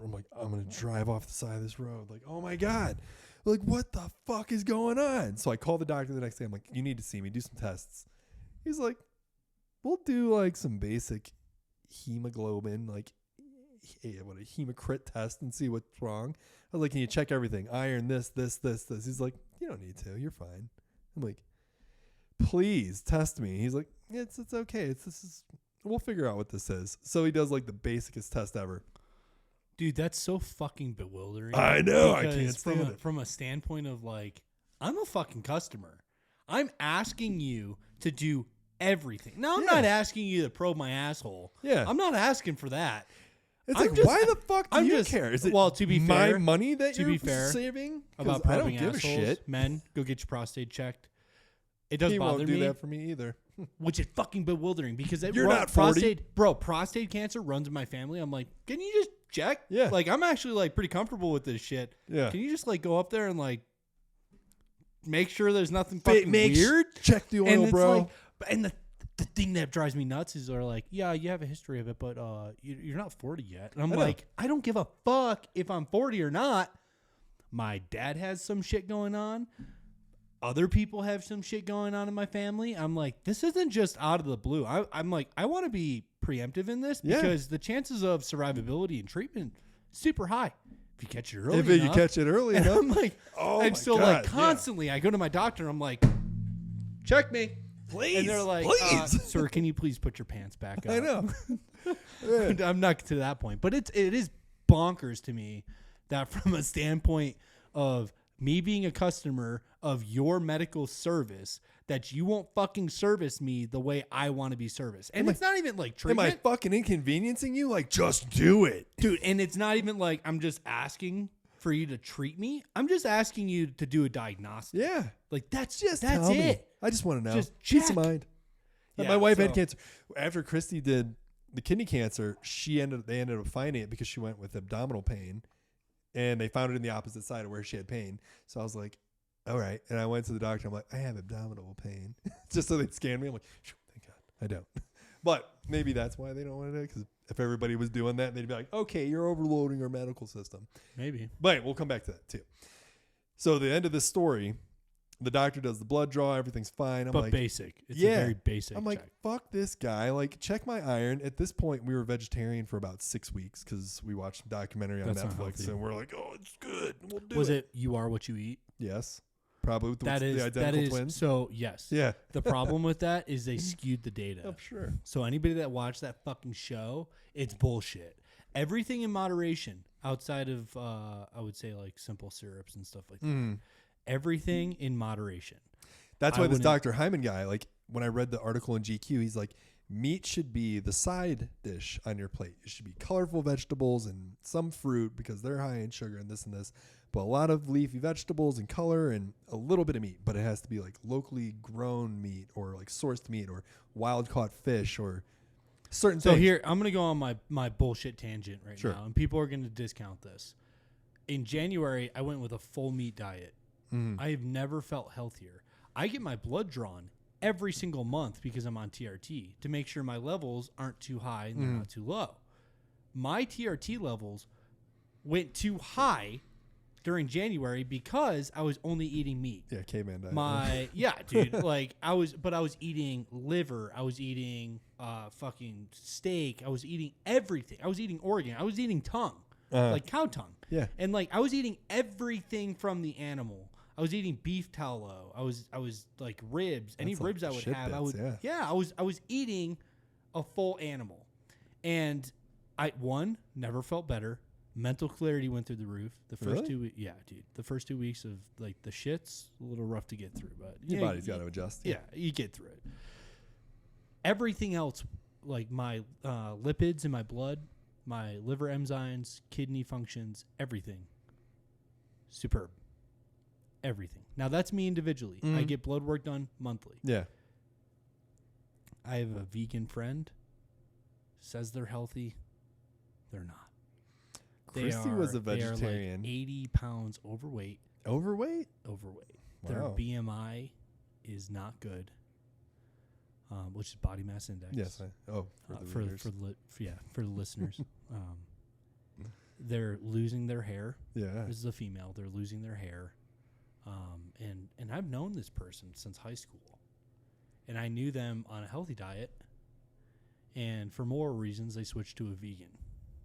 I'm like, I'm going to drive off the side of this road. Like, oh my God. Like, what the fuck is going on? So I call the doctor the next day. I'm like, you need to see me, do some tests. He's like, we'll do like some basic hemoglobin, like a hematocrit test and see what's wrong. I was like, can you check everything? Iron, this. He's like, you don't need to. You're fine. I'm like, please test me. He's like, yeah, it's okay. We'll figure out what this is. So he does like the basicest test ever. Dude, that's so fucking bewildering. I know. I can't stand it. From a standpoint of like, I'm a fucking customer. I'm asking you to do everything. Now, I'm not asking you to probe my asshole. Yeah. I'm not asking for that. It's like, why the fuck do you care? Is it to be fair, my money that to you're be fair, saving? About I don't probing give assholes, a shit. Men, go get your prostate checked. It does he bother won't me. do that for me either. Which is fucking bewildering because you're not 40. Prostate cancer runs in my family. I'm like, can you just check? Yeah. Like, I'm actually like pretty comfortable with this shit. Yeah. Can you just like go up there and like make sure there's nothing fucking weird? Check the oil, and it's bro. Like, and the thing that drives me nuts is they're like, yeah, you have a history of it, but you're not 40 yet. And I'm like, I don't give a fuck if I'm 40 or not. My dad has some shit going on. Other people have some shit going on in my family. I'm like, this isn't just out of the blue. I'm like, I want to be preemptive in this because the chances of survivability and treatment super high. If you catch it early enough. If you catch it early enough. I'm like, oh and so God, like constantly I go to my doctor and I'm like, check me. Please. And they're like, sir, can you please put your pants back up? I know. I'm not to that point, but it is bonkers to me that from a standpoint of me being a customer of your medical service, that you won't fucking service me the way I want to be serviced. And it's not even like treatment. Am I fucking inconveniencing you? Like, just do it. Dude, and it's not even like I'm just asking for you to treat me. I'm just asking you to do a diagnostic. Yeah. Like, that's Just it. tell me. I just want to know. Just Peace check. of mind. Yeah, my wife had cancer. After Christy did the kidney cancer, they ended up finding it because she went with abdominal pain. And they found it in the opposite side of where she had pain. So I was like, all right. And I went to the doctor. I'm like, I have abdominal pain. Just so they'd scan me. I'm like, thank God, I don't. But maybe that's why they don't want to do it. Because if everybody was doing that, they'd be like, okay, you're overloading our medical system. Maybe. But we'll come back to that too. So the end of this story, the doctor does the blood draw. Everything's fine. I'm like, basic. It's a very basic I'm like, check. fuck this guy. Like, check my iron. At this point, we were vegetarian for about 6 weeks because we watched a documentary on That's not Netflix, healthy. and we're like, oh, it's good. We'll do Was it You Are What You Eat? Yes. Probably with the That identical is twins. so yes. Yeah. The problem with that is they skewed the data. I'm sure. So anybody that watched that fucking show, it's bullshit. Everything in moderation, outside of I would say like simple syrups and stuff like that. Everything in moderation. That's why this Dr. Hyman guy, like when I read the article in GQ, he's like, meat should be the side dish on your plate. It should be colorful vegetables and some fruit because they're high in sugar and this and this. But a lot of leafy vegetables and color and a little bit of meat. But it has to be like locally grown meat or like sourced meat or wild caught fish or certain things. So here, I'm going to go on my bullshit tangent right Sure. now. And people are going to discount this. In January, I went with a full meat diet. I have never felt healthier. I get my blood drawn every single month because I'm on TRT to make sure my levels aren't too high and they're not too low. My TRT levels went too high during January because I was only eating meat. Yeah, caveman diet. Dude, like I was eating liver, I was eating fucking steak, I was eating everything. I was eating organ, I was eating tongue, like cow tongue. Yeah. And like I was eating everything from the animal. I was eating beef tallow. I was like ribs. Any That's ribs like I would shit have, bits, I was eating a full animal. And I never felt better. Mental clarity went through the roof. The first 2 weeks, yeah, dude. The first 2 weeks of like the shits, a little rough to get through, but your body's got to adjust. Yeah, you get through it. Everything else, like my lipids in my blood, my liver enzymes, kidney functions, everything, superb. Everything. Now that's me individually. I get blood work done monthly. Yeah. I have a vegan friend. Says they're healthy. They're not. Christy was a They are vegetarian. like 80 pounds overweight. Overweight? Overweight. Wow. Their BMI is not good. Which is body mass index. Yes. For the listeners. They're losing their hair. Yeah. This is a female. They're losing their hair. And I've known this person since high school. And I knew them on a healthy diet. And for more reasons, they switched to a vegan,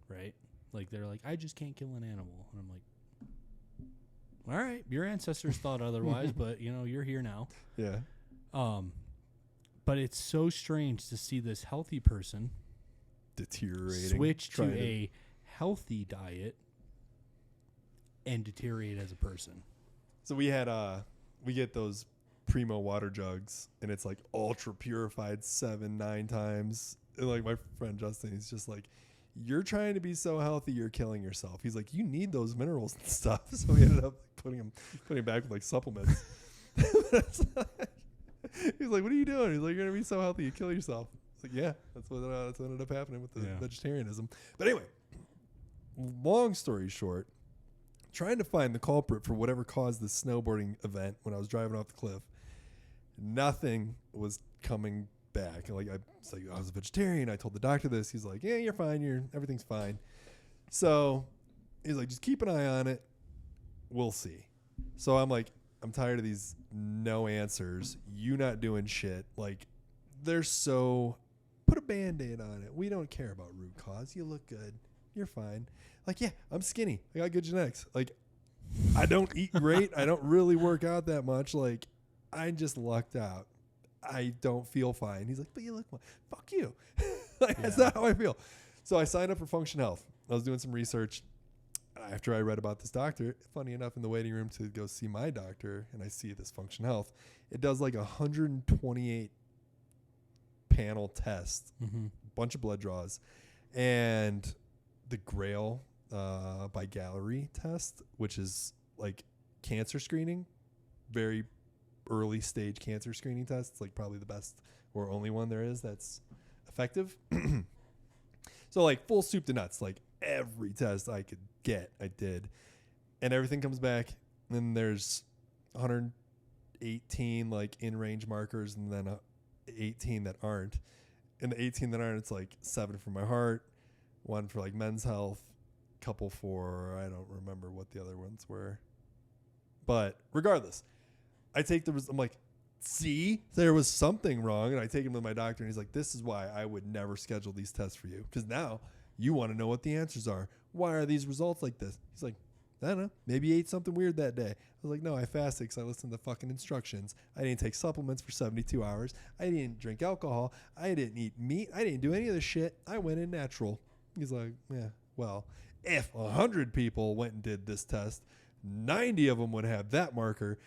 right? Like, they're like, I just can't kill an animal. And I'm like, all right, your ancestors thought otherwise, but, you know, you're here now. Yeah. But it's so strange to see this healthy person Deteriorating. switch to a healthy diet and deteriorate as a person. So we get those Primo water jugs, and it's like ultra purified 7-9 times. And like my friend Justin, he's just like, you're trying to be so healthy, you're killing yourself. He's like, you need those minerals and stuff. So we ended up putting him back with like supplements. He's like, what are you doing? He's like, you're gonna be so healthy, you kill yourself. It's like, yeah, that's what ended up happening with the vegetarianism. But anyway, long story short, trying to find the culprit for whatever caused this snowboarding event when I was driving off the cliff, nothing was coming back. Like I was a vegetarian. I told the doctor this. He's like, yeah, you're fine. Everything's fine. So he's like, just keep an eye on it. We'll see. So I'm like, I'm tired of these no answers. You not doing shit. Like, put a Band-Aid on it. We don't care about root cause. You look good. You're fine. Like, yeah, I'm skinny. I got good genetics. Like, I don't eat great. I don't really work out that much. Like, I just lucked out. I don't feel fine. He's like, but you look fine. Fuck you. Like, that's not how I feel. So I signed up for Function Health. I was doing some research. after I read about this doctor, funny enough, in the waiting room to go see my doctor, and I see this Function Health, it does like 128 panel test, bunch of blood draws, and the Grail by Gallery test, which is like cancer screening, very early stage cancer screening test. It's like probably the best or only one there is that's effective. So like full soup to nuts, like every test I could get, I did, and everything comes back. Then there's 118 like in range markers, and then 18 that aren't. And the 18 that aren't, it's like 7 for my heart, 1 for like men's health, couple for, I don't remember what the other ones were. But regardless, I take I'm like, see, there was something wrong. And I take him to my doctor, and he's like, this is why I would never schedule these tests for you. Because now you want to know what the answers are. Why are these results like this? He's like, I don't know. Maybe you ate something weird that day. I was like, no, I fasted because I listened to fucking instructions. I didn't take supplements for 72 hours. I didn't drink alcohol. I didn't eat meat. I didn't do any of this shit. I went in natural. He's like, yeah, well, if 100 people went and did this test, 90 of them would have that marker.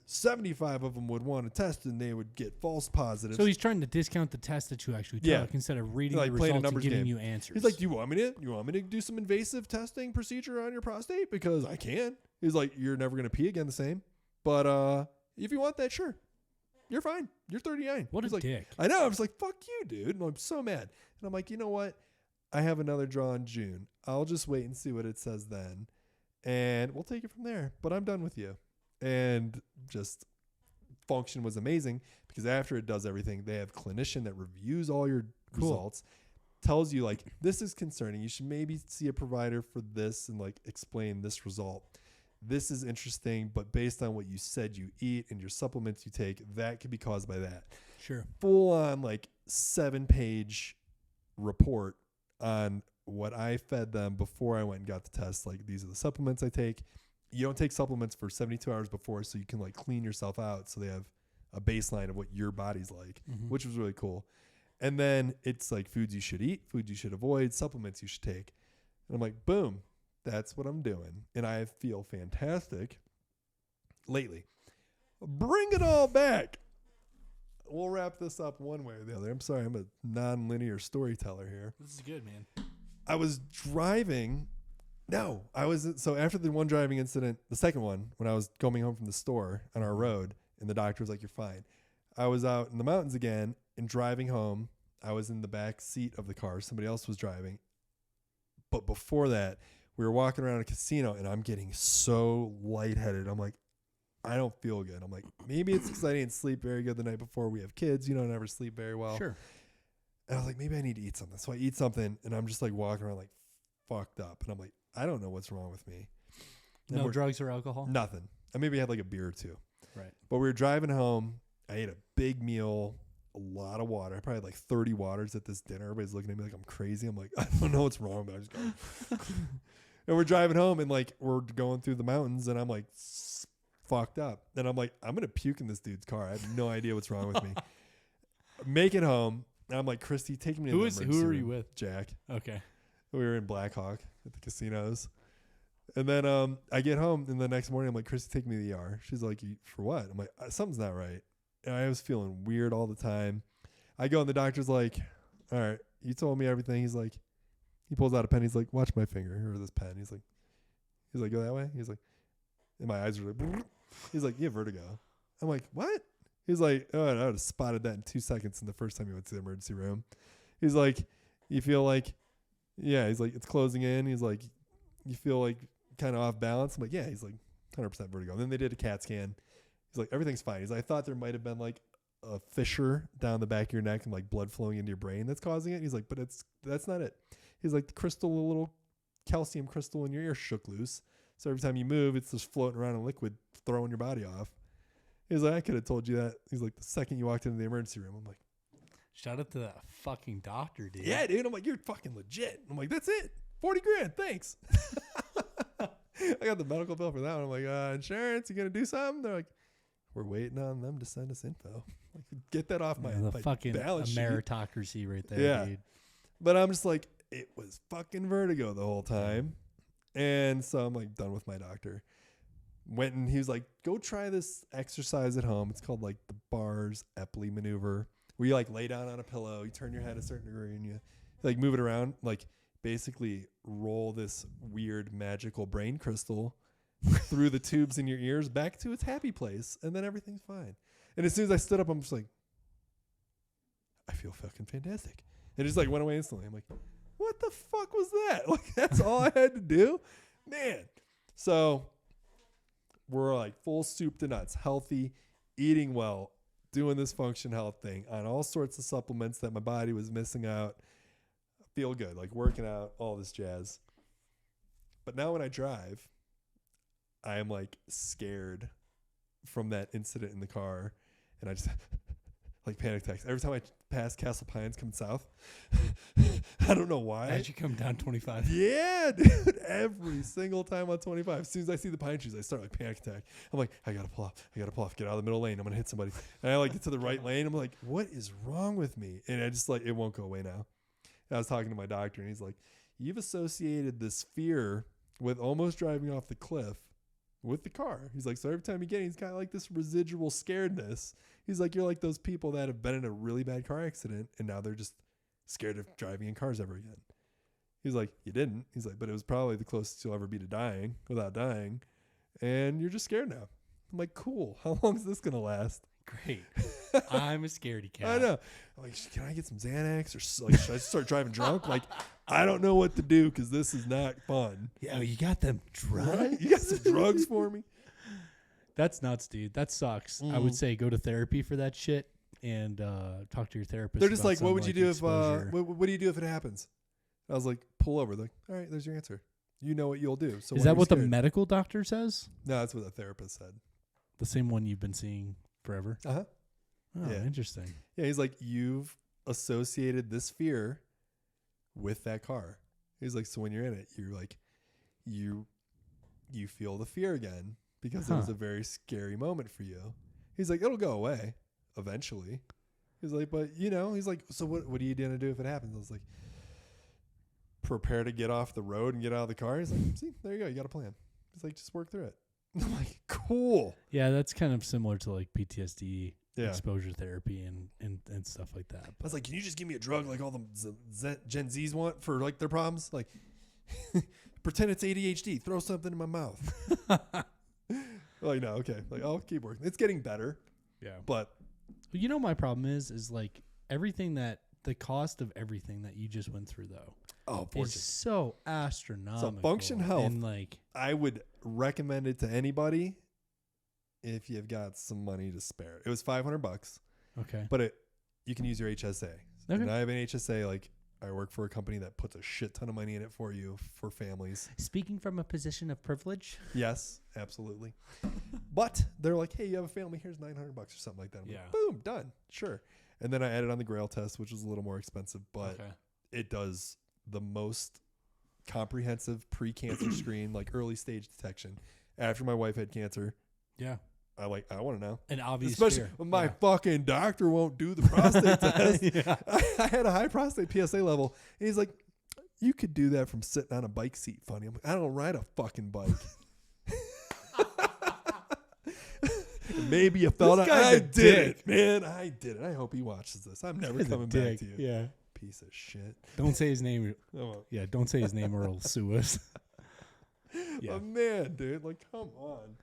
75 of them would want to test, and they would get false positives. So he's trying to discount the test that you actually took instead of reading like the results and giving game. you answers. He's like, you want me to do some invasive testing procedure on your prostate? Because I can. He's like, you're never going to pee again the same. But if you want that, sure. You're fine. You're 39. What He's a like, dick. I know. I was like, fuck you, dude. And I'm so mad. And I'm like, you know what? I have another draw in June. I'll just wait and see what it says then. And we'll take it from there. But I'm done with you. And just Function was amazing because after it does everything, they have a clinician that reviews all your results, tells you like, this is concerning. You should maybe see a provider for this and like explain this result. This is interesting, but based on what you said you eat and your supplements you take, that could be caused by that. Sure. Full on like 7-page report on what I fed them before I went and got the test. Like, these are the supplements I take. You don't take supplements for 72 hours before, so you can like clean yourself out. So they have a baseline of what your body's like, which was really cool. And then it's like foods you should eat, foods you should avoid, supplements you should take. And I'm like, boom, that's what I'm doing. And I feel fantastic lately. Bring it all back. We'll wrap this up one way or the other. I'm sorry, I'm a non-linear storyteller here. This is good, man. I was driving. So after the one driving incident, the second one, when I was coming home from the store on our road, and the doctor was like, you're fine. I was out in the mountains again and driving home. I was in the back seat of the car. Somebody else was driving. But before that, we were walking around a casino, and I'm getting so lightheaded. I'm like, I don't feel good. I'm like, maybe it's because I didn't sleep very good the night before. We have kids. You don't ever sleep very well. Sure. And I was like, maybe I need to eat something. So I eat something, and I'm just like walking around like fucked up. And I'm like, I don't know what's wrong with me. And No drugs or alcohol? Nothing. I maybe had like a beer or two. Right. But we were driving home. I ate a big meal, a lot of water. I probably had like 30 waters at this dinner. Everybody's looking at me like I'm crazy. I'm like, I don't know what's wrong, but I just go. And we're driving home, and like we're going through the mountains, and I'm like fucked up. And I'm like, I'm going to puke in this dude's car. I have no idea what's wrong with me. Make it home. And I'm like, Christy, take me to the emergency Who are room. you with? Jack. Okay. We were in Black Hawk at the casinos. And then I get home, and the next morning I'm like, Christy, take me to the ER. She's like, for what? I'm like, something's not right. And I was feeling weird all the time. I go, and the doctor's like, all right, you told me everything. He's like, he pulls out a pen. He's like, watch my finger. Here, this pen. He's like, go that way. He's like, and my eyes are like, brrr. He's like, you have vertigo. I'm like, what? He's like, oh, I would have spotted that in 2 seconds in the first time you went to the emergency room. He's like, you feel like, yeah. He's like, it's closing in. He's like, you feel like kind of off balance. I'm like, yeah. He's like, 100% vertigo. And then they did a CAT scan. He's like, everything's fine. He's like, I thought there might have been like a fissure down the back of your neck and like blood flowing into your brain that's causing it. He's like, but that's not it. He's like, the little calcium crystal in your ear shook loose. So every time you move, it's just floating around in liquid, throwing your body off. He's like, I could have told you that. He's like, the second you walked into the emergency room, I'm like, shout out to that fucking doctor, dude. yeah, dude. I'm like, you're fucking legit. I'm like, that's it. 40 grand. Thanks. I got the medical bill for that one. I'm like, insurance, you going to do something? They're like, we're waiting on them to send us info. Like, get that off my fucking balance sheet. meritocracy right there, Yeah. dude. But I'm just like, it was fucking vertigo the whole time. And so I'm like done with my doctor. Went and he was like, go try this exercise at home. It's called like the Bars Epley maneuver, where you like lay down on a pillow, you turn your head a certain degree, and you like move it around, like basically roll this weird magical brain crystal through the tubes in your ears back to its happy place, and then everything's fine. And as soon as I stood up, I'm just like, I feel fucking fantastic. And it just like went away instantly. I'm like, what the fuck was that? Like, that's all I had to do? Man. So we're like full soup to nuts, healthy, eating well, doing this function health thing on all sorts of supplements that my body was missing out. Feel good, like working out, all this jazz. But now when I drive, I am like scared from that incident in the car. And I just like panic attacks. Every time I pass Castle Pines coming south, I don't know why. As you come down 25. Yeah, dude. Every single time on 25. As soon as I see the pine trees, I start like panic attack. I'm like, I gotta pull off. Get out of the middle lane. I'm gonna hit somebody. And I like get to the right lane. I'm like, what is wrong with me? And I just like, it won't go away now. And I was talking to my doctor, and he's like, you've associated this fear with almost driving off the cliff with the car. He's like, so every time you get it, he's got like this residual scaredness. He's like, you're like those people that have been in a really bad car accident, and now they're just scared of driving in cars ever again. He's like, you didn't. He's like, but it was probably the closest you'll ever be to dying without dying. And you're just scared now. I'm like, cool. How long is this going to last? Great. I'm a scaredy cat. I know. I'm like, can I get some Xanax? Or like, should I start driving drunk? Like, I don't know what to do because this is not fun. Yeah, you got them drugs? Right? You got some drugs for me? That's nuts, dude. That sucks. I would say go to therapy for that shit and talk to your therapist. They're just like, some, what would you do exposure. if, what do you do if it happens? I was like, pull over. They're like, all right, there's your answer. You know what you'll do. So is that what the medical doctor says? No, that's what the therapist said. The same one you've been seeing forever? Uh-huh. Oh, Yeah. Interesting. Yeah, he's like, you've associated this fear with that car. He's like, so when you're in it, you're like, you feel the fear again because it was a very scary moment for you. He's like, it'll go away eventually. He's like, but he's like, so what are you going to do if it happens? I was like, prepare to get off the road and get out of the car. He's like, see, there you go. You got a plan. He's like, just work through it. I'm like, cool. Yeah, that's kind of similar to like PTSD Yeah. exposure therapy and stuff like that. I was like, can you just give me a drug like all the Gen Zs want for like their problems? Like, pretend it's ADHD. Throw something in my mouth. Like, no, okay. Like, I'll keep working. It's getting better. Yeah. But my problem is like the cost of everything that you just went through though. Is so astronomical. So function health, and like I would recommend it to anybody if you've got some money to spare. It was $500. Okay. But you can use your HSA. Okay. And I have an HSA. Like, I work for a company that puts a shit ton of money in it for you, for families. Speaking from a position of privilege. Yes, absolutely. But they're like, hey, you have a family. Here's $900 or something like that. I'm like, boom, done. Sure. And then I added on the Grail test, which was a little more expensive, but it does the most comprehensive pre-cancer screen, like early stage detection. After my wife had cancer. Yeah. I want to know. An obvious Especially fear. when my fucking doctor won't do the prostate test. I had a high prostate PSA level. And he's like, you could do that from sitting on a bike seat, funny. I'm like, I don't ride a fucking bike. Maybe you felt it. I did it, man. I did it. I hope he watches this. I'm never coming back to you. Yeah. Piece of shit. Don't say his name. Oh. Yeah, don't say his name or he'll sue us. Yeah. Oh, man, dude. Like, come on.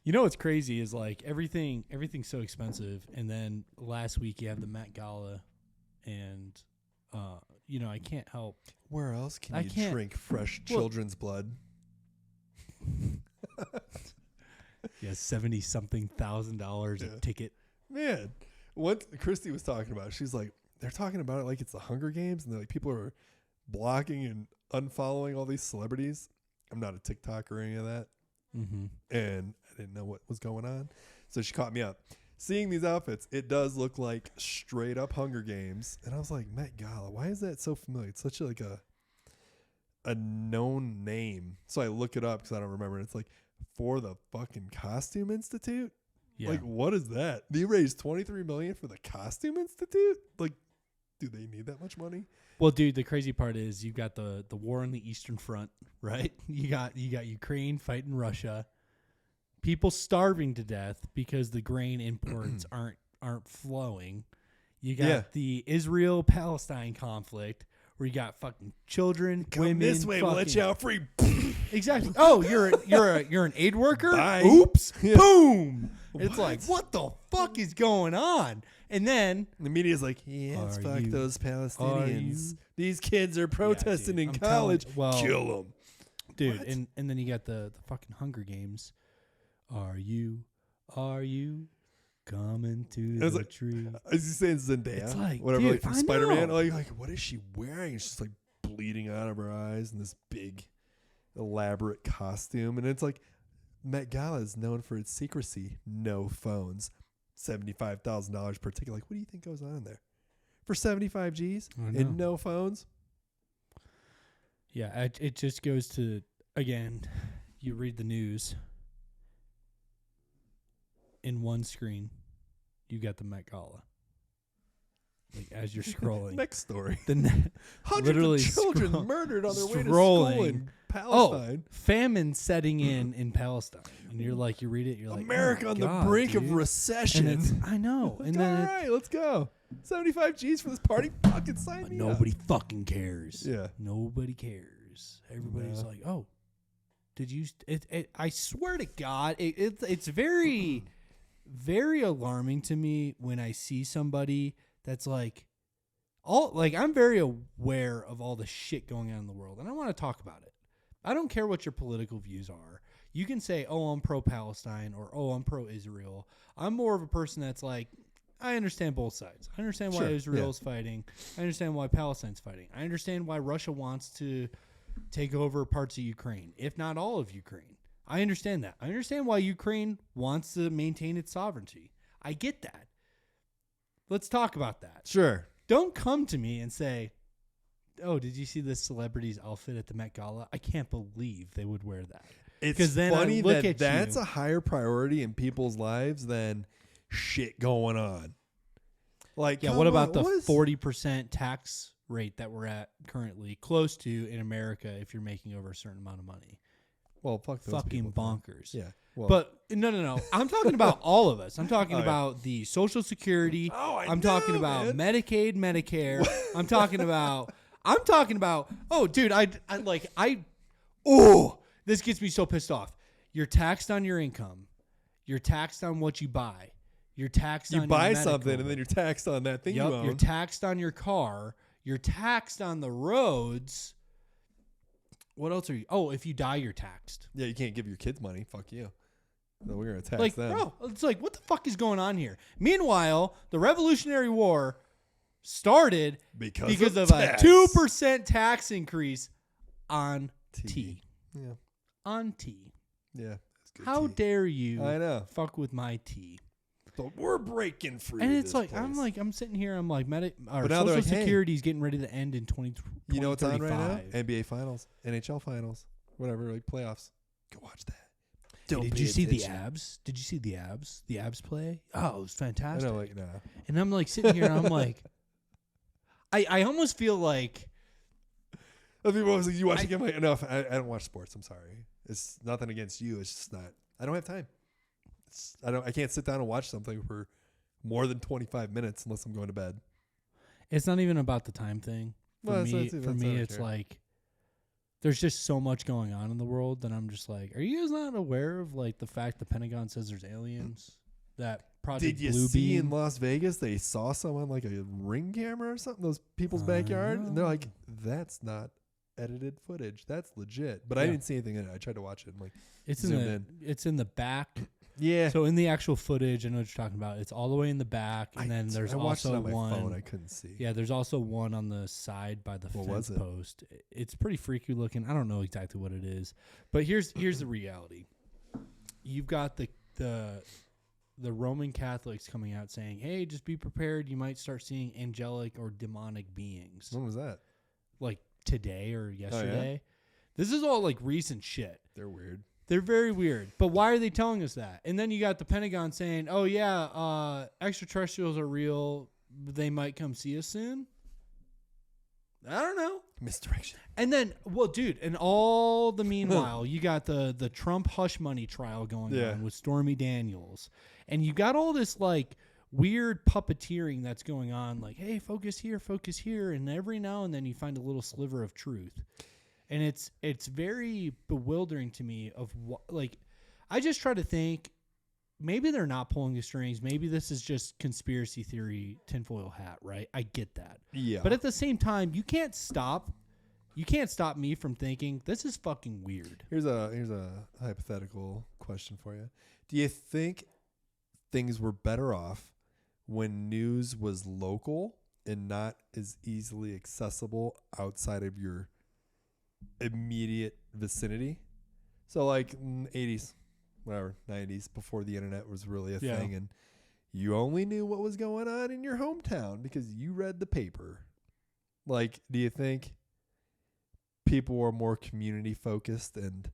You know what's crazy is like everything's so expensive, and then last week you have the Met Gala, and I can't help. Where else can you drink fresh children's blood? Yeah, $70-something thousand a ticket. Man, what Christy was talking about, she's like, they're talking about it like it's the Hunger Games, and they're like, people are blocking and unfollowing all these celebrities. I'm not a TikTok or any of that. Mm-hmm. And I didn't know what was going on. So she caught me up. Seeing these outfits, it does look like straight up Hunger Games. And I was like, Met Gala, why is that so familiar? It's such like a known name. So I look it up because I don't remember. It's like for the fucking Costume Institute. Yeah. Like, what is that? They raised $23 million for the Costume Institute? Like, do they need that much money? Well, dude, the crazy part is you've got the war on the Eastern Front, right? You got Ukraine fighting Russia. People starving to death because the grain imports aren't flowing. You got the Israel-Palestine conflict where you got fucking children, women. This way, we'll let you out free. Exactly. Oh, you're an aid worker? Bye. Oops. Yeah. Boom. It's like, what the fuck is going on? And then the media's like, yes, fuck those Palestinians. These kids are protesting in college. Kill them. Dude, and then you got the fucking Hunger Games. Are you coming to the tree? Is he saying Zendaya? It's like, whatever, dude, like from I Spider-Man. know. Like, what is she wearing? She's like bleeding out of her eyes in this big, elaborate costume. And it's like, Met Gala is known for its secrecy. No phones. $75,000 per ticket. Like, what do you think goes on in there? For 75 G's and no phones? Yeah, it just goes to, again, you read the news. In one screen, you got the Met Gala. Like, as you're scrolling. Next story. Hundreds of children murdered on their way to scrolling. school in Palestine. Famine setting in Palestine. And you read it, you're like, America on the brink of recession. I know. And then all right, let's go. 75 G's for this party. Fucking sign me up. Nobody fucking cares. Yeah. Nobody cares. Everybody's like, oh, did you? I swear to God, it's very, very alarming to me when I see somebody that's like, I'm very aware of all the shit going on in the world, and I want to talk about it. I don't care what your political views are. You can say, oh, I'm pro-Palestine or, oh, I'm pro-Israel. I'm more of a person that's like, I understand both sides. I understand why Israel's fighting. I understand why Palestine's fighting. I understand why Russia wants to take over parts of Ukraine, if not all of Ukraine. I understand that. I understand why Ukraine wants to maintain its sovereignty. I get that. Let's talk about that. Sure. Don't come to me and say, oh, did you see this celebrity's outfit at the Met Gala? I can't believe they would wear that. It's funny that that's a higher priority in people's lives than shit going on. Like, yeah, what about the 40% tax rate that we're at currently, close to in America if you're making over a certain amount of money? Well, fuck those fucking people, bonkers. Yeah. Well. But no. I'm talking about all of us. I'm talking about the Social Security. I'm talking about Medicaid, Medicare. I'm talking about. Oh, dude, this gets me so pissed off. You're taxed on your income. You're taxed on what you buy. You're taxed on your buy medical. something and then you're taxed on that thing you own. You're taxed on your car. You're taxed on the roads. What else are you? Oh, if you die, you're taxed. Yeah, you can't give your kids money. Fuck you. No, we're going to tax them. Bro, it's like, what the fuck is going on here? Meanwhile, the Revolutionary War started because of a 2% tax increase on tea. Yeah. On tea. Yeah. How dare you fuck with my tea? So we're breaking free. And it's like, place. I'm sitting here, I'm like, our Social Security is getting ready to end in 2035. You know what's on right now? NBA Finals, NHL Finals, whatever, like playoffs. Go watch that. Did you see the abs? Did you see the abs? The abs play? Oh, it was fantastic. I know, like, nah. And I'm like sitting here, and I'm like, I almost feel like. People was like, you watch the game? Like, no, I don't watch sports. I'm sorry. It's nothing against you. It's just not. I don't have time. I can't sit down and watch something for more than 25 minutes unless I'm going to bed. It's not even about the time thing. For me, it's like there's just so much going on in the world that I'm just like, are you guys not aware of like the fact the Pentagon says there's aliens? That Project Did you Blue see Beam? In Las Vegas they saw someone like a ring camera or something in those people's backyard? And they're like, that's not edited footage. That's legit. But I didn't see anything in it. I tried to watch it and like it's in the back. Yeah. So in the actual footage, I know what you're talking about. It's all the way in the back, and then there's also it on one. My phone. I couldn't see. Yeah, there's also one on the side by the fence post. It's pretty freaky looking. I don't know exactly what it is, but here's the reality. You've got the Roman Catholics coming out saying, "Hey, just be prepared. You might start seeing angelic or demonic beings." When was that? Like today or yesterday. Oh, yeah? This is all like recent shit. They're weird. They're very weird. But why are they telling us that? And then you got the Pentagon saying, oh, yeah, extraterrestrials are real. They might come see us soon. I don't know. Misdirection. And then, well, dude, and all the meanwhile, you got the Trump hush money trial going on with Stormy Daniels. And you got all this, like, weird puppeteering that's going on. Like, hey, focus here. And every now and then you find a little sliver of truth. And it's very bewildering to me of what, like, I just try to think, maybe they're not pulling the strings. Maybe this is just conspiracy theory, tinfoil hat, right? I get that. Yeah. But at the same time, you can't stop me from thinking this is fucking weird. Here's a hypothetical question for you. Do you think things were better off when news was local and not as easily accessible outside of your immediate vicinity? So like in the 80s, whatever, 90s, before the internet was really a thing, and you only knew what was going on in your hometown because you read the paper. Like, do you think people were more community focused and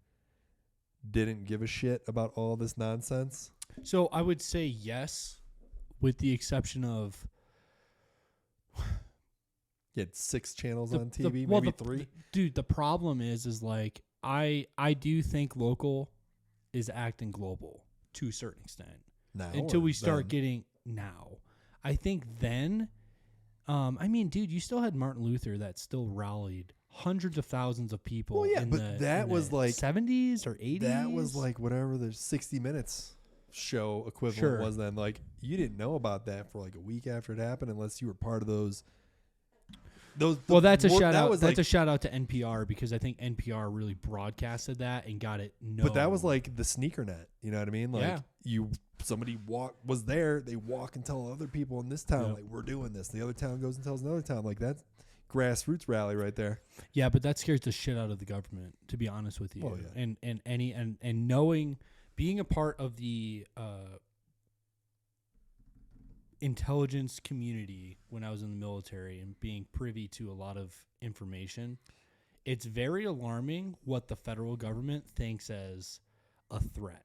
didn't give a shit about all this nonsense? So I would say yes, with the exception of you had 6 channels on TV, maybe 3. Dude, the problem is like I do think local is acting global to a certain extent. Now, until we start getting now. I think then, I mean, dude, you still had Martin Luther that still rallied hundreds of thousands of people. Well, yeah, but that was like 70s or 80s. That was like whatever the 60 Minutes show equivalent was then. Like, you didn't know about that for like a week after it happened unless you were part of those. Well, that's a shout out. That's a shout out to NPR because I think NPR really broadcasted that and got it. But that was like the sneaker net. You know what I mean? Like somebody was there. They walk and tell other people in this town like we're doing this. The other town goes and tells another town. Like that's grassroots rally right there. Yeah, but that scares the shit out of the government. To be honest with you, and knowing being a part of the intelligence community when I was in the military and being privy to a lot of information, it's very alarming what the federal government thinks as a threat.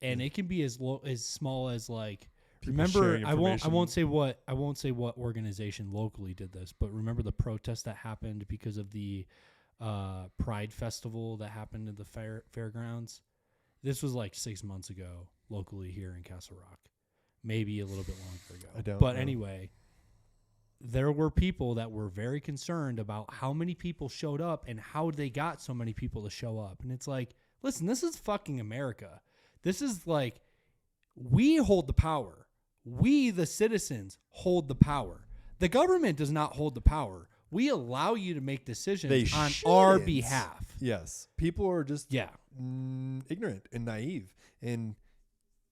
And it can be as small as like remember I won't say what organization locally did this, but remember the protest that happened because of the Pride Festival that happened at the fairgrounds? This was like 6 months ago locally here in Castle Rock. Maybe a little bit longer ago. I don't know. Anyway, there were people that were very concerned about how many people showed up and how they got so many people to show up. And it's like, listen, this is fucking America. This is like, we hold the power. We, the citizens, hold the power. The government does not hold the power. We allow you to make decisions on our behalf. Yes. People are just ignorant and naive and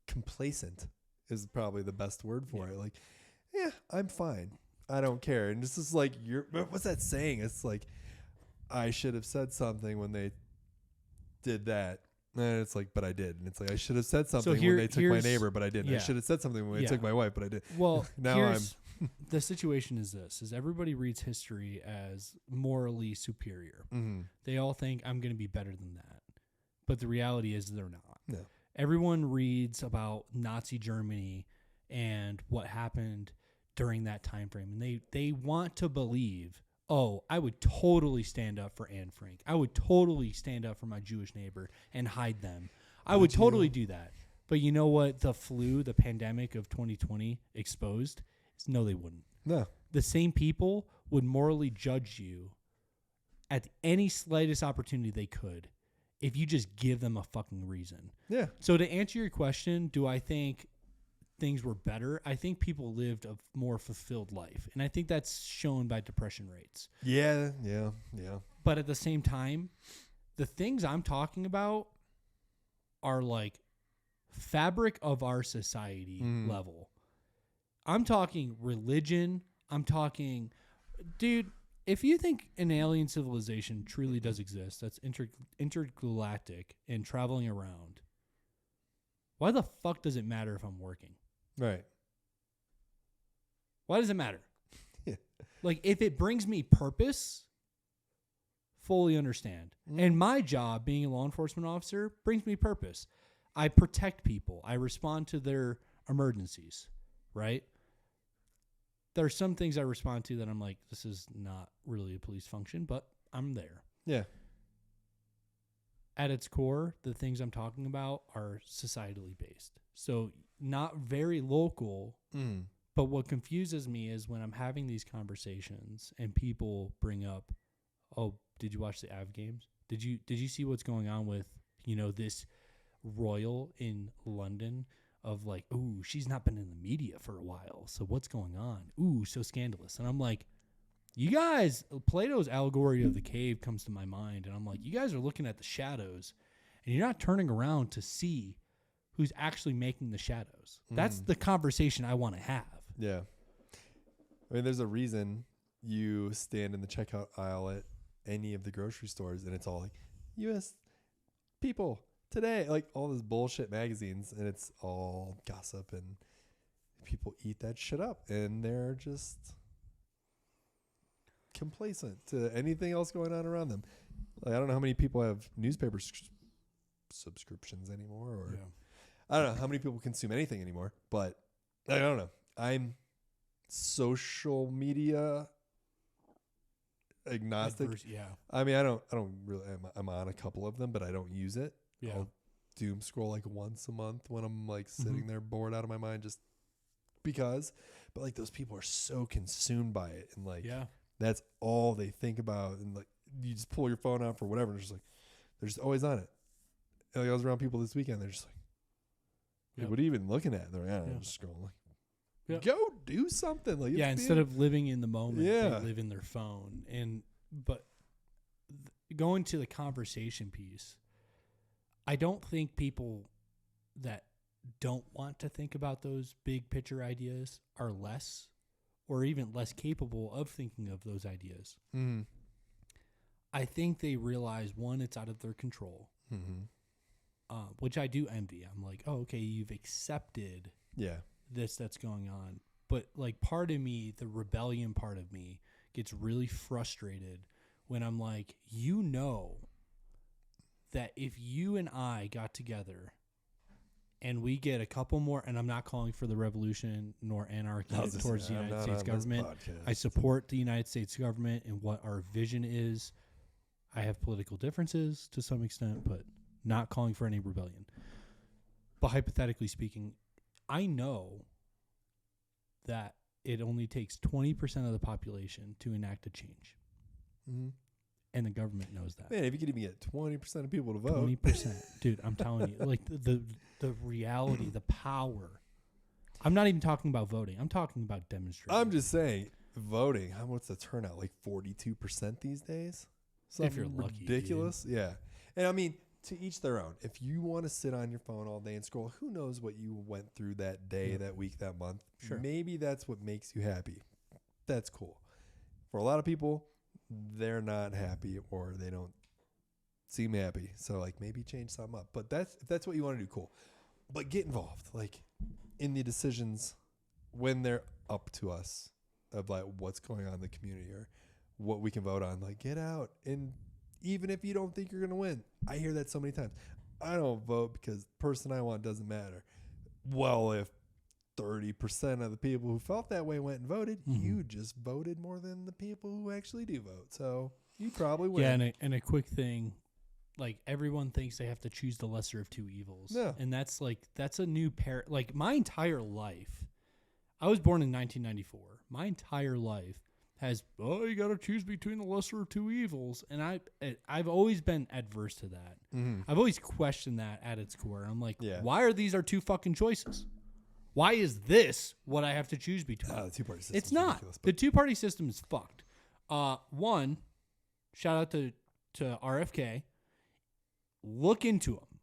complacent. Is probably the best word for it. Like, yeah, I'm fine. I don't care. And this is like, what's that saying? It's like, I should have said something when they did that. And it's like, but I did. And it's like, I should have said something when they took my neighbor, but I didn't. I should have said something when they took my wife, but I did. Well, now the situation is this, is everybody reads history as morally superior. Mm-hmm. They all think I'm going to be better than that. But the reality is they're not. No. Everyone reads about Nazi Germany and what happened during that time frame, and they want to believe, oh, I would totally stand up for Anne Frank. I would totally stand up for my Jewish neighbor and hide them. I would totally do that. But you know what the pandemic of 2020 exposed? Is no, they wouldn't. No. The same people would morally judge you at any slightest opportunity they could. If you just give them a fucking reason. Yeah. So to answer your question, do I think things were better? I think people lived a more fulfilled life. And I think that's shown by depression rates. Yeah. But at the same time, the things I'm talking about are like fabric of our society level. I'm talking religion. I'm talking, dude, if you think an alien civilization truly does exist, that's intergalactic and traveling around, why the fuck does it matter if I'm working? Right. Why does it matter? Like, if it brings me purpose, fully understand. And my job, being a law enforcement officer, brings me purpose. I protect people. I respond to their emergencies, right? there are some things I respond to that I'm like, this is not really a police function, but I'm there. Yeah. At its core, the things I'm talking about are societally based. So not very local, but what confuses me is when I'm having these conversations and people bring up, oh, did you watch the Av games? Did you see what's going on with, this royal in London of like, ooh, she's not been in the media for a while. So what's going on? Ooh, so scandalous. And I'm like, you guys, Plato's allegory of the cave comes to my mind. And I'm like, you guys are looking at the shadows and you're not turning around to see who's actually making the shadows. That's the conversation I want to have. Yeah. I mean, there's a reason you stand in the checkout aisle at any of the grocery stores and it's all like U.S. people today, like all this bullshit magazines, and it's all gossip and people eat that shit up and they're just complacent to anything else going on around them. Like, I don't know how many people have newspaper subscriptions anymore, or I don't know how many people consume anything anymore, but I don't know. I'm social media agnostic. I mean, I don't really, I'm on a couple of them, but I don't use it. Yeah. I'll doom scroll like once a month when I'm like sitting there bored out of my mind just because, but like those people are so consumed by it and like, that's all they think about. And like, you just pull your phone out for whatever. And it's just like, they're just always on it. And like, I was around people this weekend. They're just like, hey, what are you even looking at? They're like, I don't know, I'm just scrolling. Like, go do something. Like, instead of living in the moment, they live in their phone. But going to the conversation piece, I don't think people that don't want to think about those big picture ideas are less or even less capable of thinking of those ideas. I think they realize, one, it's out of their control, which I do envy. I'm like, oh, okay, you've accepted this that's going on. But like part of me, the rebellion part of me, gets really frustrated when I'm like, that if you and I got together and we get a couple more, and I'm not calling for the revolution nor anarchy towards the United States government. I support the United States government and what our vision is. I have political differences to some extent, but not calling for any rebellion. But hypothetically speaking, I know that it only takes 20% of the population to enact a change. And the government knows that. Man, if you could even get 20% of people to vote. 20%. Dude, I'm telling you. Like, the reality, the power. I'm not even talking about voting. I'm talking about demonstrating. I'm just saying, voting, what's the turnout? Like 42% these days? Something if you're lucky. Ridiculous. Dude. Yeah. And I mean, to each their own. If you want to sit on your phone all day and scroll, who knows what you went through that day, that week, that month. Sure. Maybe that's what makes you happy. That's cool. For a lot of people, they're not happy or they don't seem happy. So like maybe change something up. But if that's what you want to do, cool. But get involved, like in the decisions when they're up to us of like what's going on in the community or what we can vote on. Like get out, and even if you don't think you're gonna win, I hear that so many times. I don't vote because the person I want doesn't matter. Well, if 30% of the people who felt that way went and voted, you just voted more than the people who actually do vote. So you probably win. Yeah, and a quick thing, like everyone thinks they have to choose the lesser of two evils. Yeah. And that's a new like my entire life. I was born in 1994. My entire life has, you got to choose between the lesser of two evils. And I've always been adverse to that. I've always questioned that at its core. I'm like, why are these our two fucking choices? Why is this what I have to choose between? The two-party system. It's not. The two-party system is fucked. One, shout out to RFK. Look into him.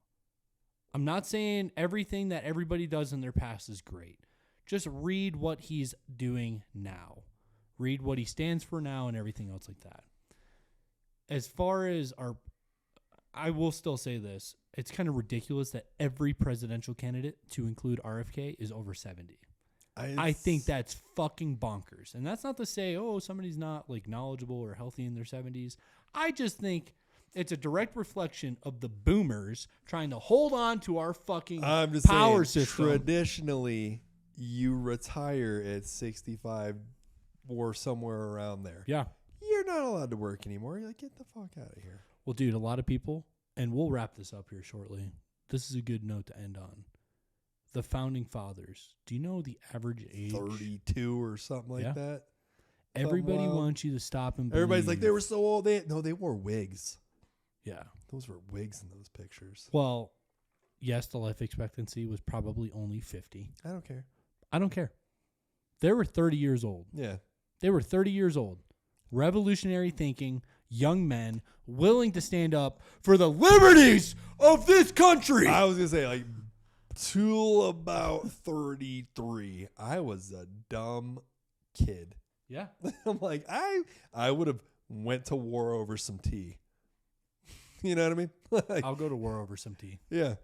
I'm not saying everything that everybody does in their past is great. Just read what he's doing now. Read what he stands for now and everything else like that. As far as I will still say this. It's kind of ridiculous that every presidential candidate, to include RFK, is over 70. I think that's fucking bonkers. And that's not to say, somebody's not like knowledgeable or healthy in their 70s. I just think it's a direct reflection of the boomers trying to hold on to our fucking power system. Traditionally, you retire at 65 or somewhere around there. Yeah. You're not allowed to work anymore. You're like, get the fuck out of here. Well, dude, a lot of people, and we'll wrap this up here shortly. This is a good note to end on. The founding fathers. Do you know the average age? 32 or something like that. Everybody wants you to stop and believe. Everybody's like, they were so old. They wore wigs. Yeah. Those were wigs in those pictures. Well, yes, the life expectancy was probably only 50. I don't care. I don't care. They were 30 years old. Yeah. They were 30 years old. Revolutionary thinking, young men willing to stand up for the liberties of this country. I was going to say, like, till about 33, I was a dumb kid. Yeah. I'm like, I would have went to war over some tea. You know what I mean? Like, I'll go to war over some tea. yeah.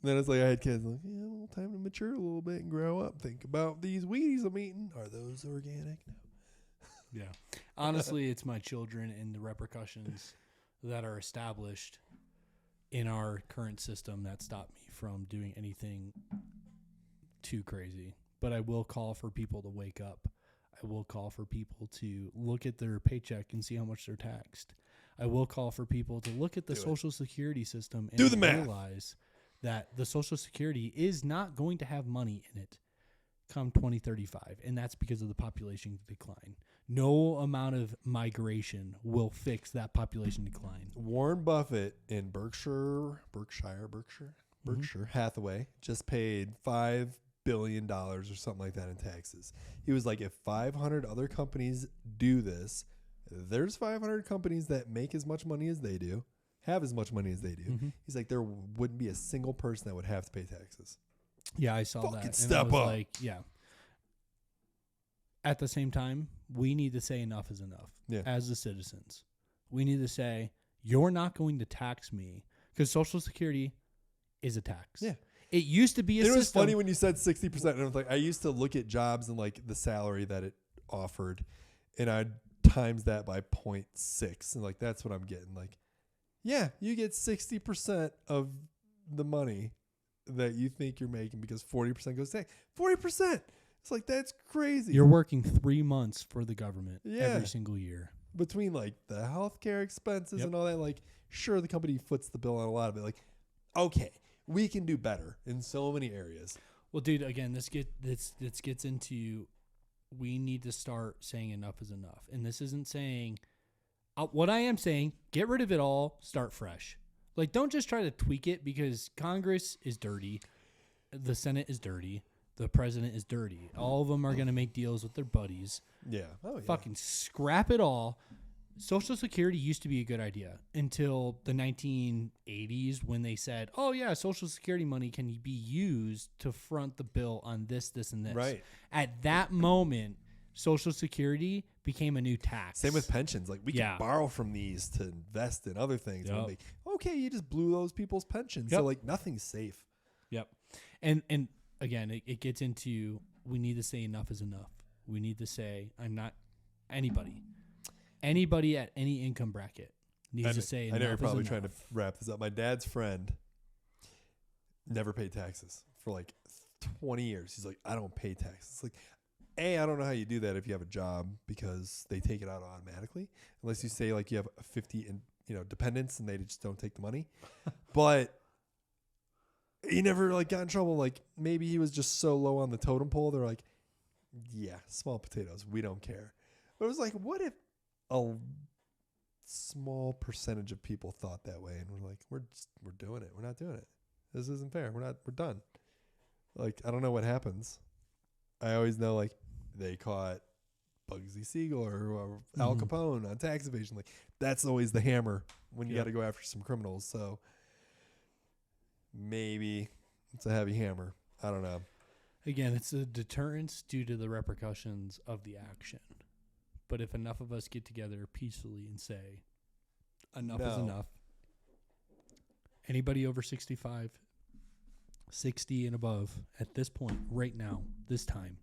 Then it's like I had kids like, yeah, well, time to mature a little bit and grow up. Think about these Wheaties I'm eating. Are those organic? No. Yeah. Honestly, it's my children and the repercussions that are established in our current system that stop me from doing anything too crazy. But I will call for people to wake up. I will call for people to look at their paycheck and see how much they're taxed. I will call for people to look at the Social Security system and realize that the Social Security is not going to have money in it come 2035, and that's because of the population decline. No amount of migration will fix that population decline. Warren Buffett in Berkshire Hathaway just paid $5 billion or something like that in taxes. He was like, if 500 other companies do this, there's 500 companies that make as much money as they do, have as much money as they do. Mm-hmm. He's like, there wouldn't be a single person that would have to pay taxes. Yeah, I saw Fucking that. step and I was up. like, yeah. At the same time, we need to say enough is enough as the citizens. We need to say, you're not going to tax me because Social Security is a tax. Yeah. It used to be a system. It was funny when you said 60%. And I was like, I used to look at jobs and like the salary that it offered, and I'd times that by 0.6. And like, that's what I'm getting. Like, yeah, you get 60% of the money that you think you're making because 40% goes to tax. 40%. It's like, that's crazy. You're working 3 months for the government every single year. Between like the healthcare expenses and all that, like, sure, the company foots the bill on a lot of it. Like, okay, we can do better in so many areas. Well, dude, again, this gets into, we need to start saying enough is enough. And this isn't saying, what I am saying, get rid of it all, start fresh. Like, don't just try to tweak it because Congress is dirty. The Senate is dirty. The president is dirty. All of them are going to make deals with their buddies. Yeah. Oh, yeah. Fucking scrap it all. Social Security used to be a good idea until the 1980s when they said, oh, yeah, Social Security money can be used to front the bill on this, this, and this. Right. At that moment, Social Security became a new tax. Same with pensions. Like, we can borrow from these to invest in other things. Yep. Like, okay, you just blew those people's pensions. Yep. So, like, nothing's safe. Yep. And again, it gets into, we need to say enough is enough. We need to say, I'm not anybody at any income bracket needs to say enough is enough. I know you're probably trying to wrap this up. My dad's friend never paid taxes for like 20 years. He's like, I don't pay taxes. It's like, I don't know how you do that if you have a job because they take it out automatically. Unless you say like you have 50 dependents and they just don't take the money. But he never like got in trouble. Like, maybe he was just so low on the totem pole. They're like, yeah, small potatoes. We don't care. But it was like, what if a small percentage of people thought that way? And we're like, we're doing it. We're not doing it. This isn't fair. We're done. Like, I don't know what happens. I always know like they caught Bugsy Siegel or Al Capone on tax evasion. Like, that's always the hammer when you got to go after some criminals. So maybe it's a heavy hammer. I don't know. Again, it's a deterrence due to the repercussions of the action. But if enough of us get together peacefully and say, enough is enough. Anybody over 65, 60 and above, at this point, right now, this time,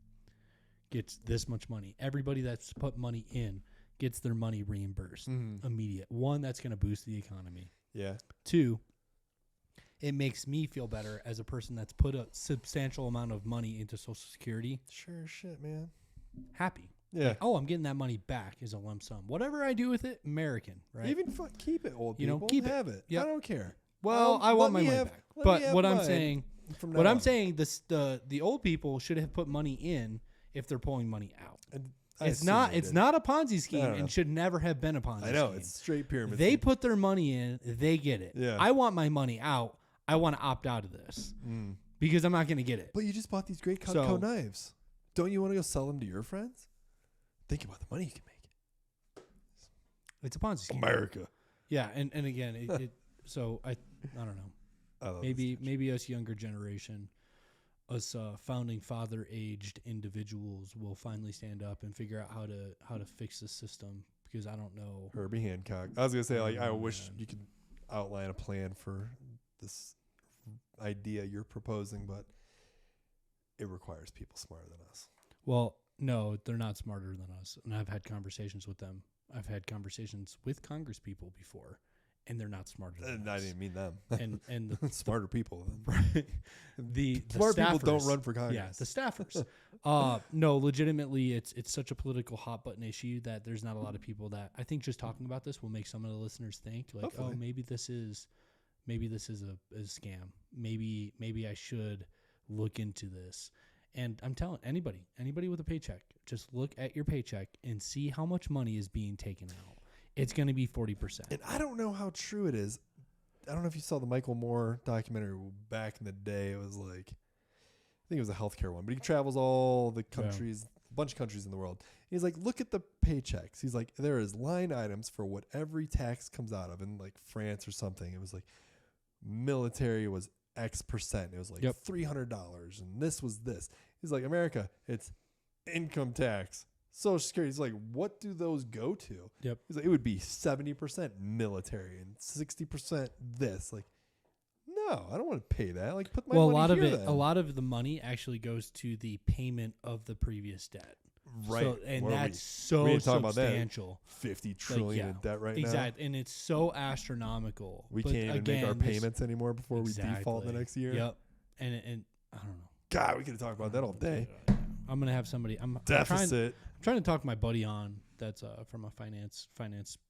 gets this much money. Everybody that's put money in gets their money reimbursed immediate. One, that's going to boost the economy. Yeah. Two, it makes me feel better as a person that's put a substantial amount of money into Social Security. Sure shit, man. Happy. Yeah. Like, oh, I'm getting that money back as a lump sum. Whatever I do with it, American, right? Even keep it, old You know, people. keep have it. Yep. I don't care. Well, I want my money back. But what I'm saying, this the old people should have put money in if they're pulling money out. It's not a Ponzi scheme and should never have been a Ponzi scheme. I know, it's straight pyramid. They put their money in, they get it. Yeah. I want my money out. I want to opt out of this because I'm not going to get it. But you just bought these great Cutco knives. Don't you want to go sell them to your friends? Think about the money you can make. It's a Ponzi scheme. America. Yeah, and again, so I don't know. Maybe us younger generation, us founding father aged individuals will finally stand up and figure out how to fix the system, because I don't know. Herbie Hancock. I was gonna say, like, I wish you could outline a plan for this idea you're proposing, but it requires people smarter than us. Well, no, they're not smarter than us, and I've had conversations with them. I've had conversations with Congress people before, and they're not smarter than us. I didn't mean them. And the smarter people. the smart staffers, people don't run for Congress. Yeah, the staffers. No, legitimately, it's such a political hot button issue that there's not a lot of people that I think just talking about this will make some of the listeners think like, hopefully. Oh, maybe this is a scam. Maybe I should look into this. And I'm telling anybody with a paycheck, just look at your paycheck and see how much money is being taken out. It's going to be 40%. And I don't know how true it is. I don't know if you saw the Michael Moore documentary back in the day. It was like, I think it was a healthcare one, but he travels all the countries, a bunch of countries in the world. He's like, look at the paychecks. He's like, there is line items for what every tax comes out of. In like France or something, it was like military was X percent. It was like $300, and this was this. He's like, America, it's income tax, Social Security. He's like, what do those go to? Yep. He's like, it would be 70% military and 60% this. Like, no, I don't want to pay that. Like, put my money a lot of the money actually goes to the payment of the previous debt. Right. So, and what that's so substantial. 50 trillion in debt right now. Exactly. And it's so astronomical. We can't even make our payments anymore before we default the next year. Yep. And I don't know. God, we could talk about that all day. I'm going to have somebody. I'm trying to talk my buddy on that's from a finance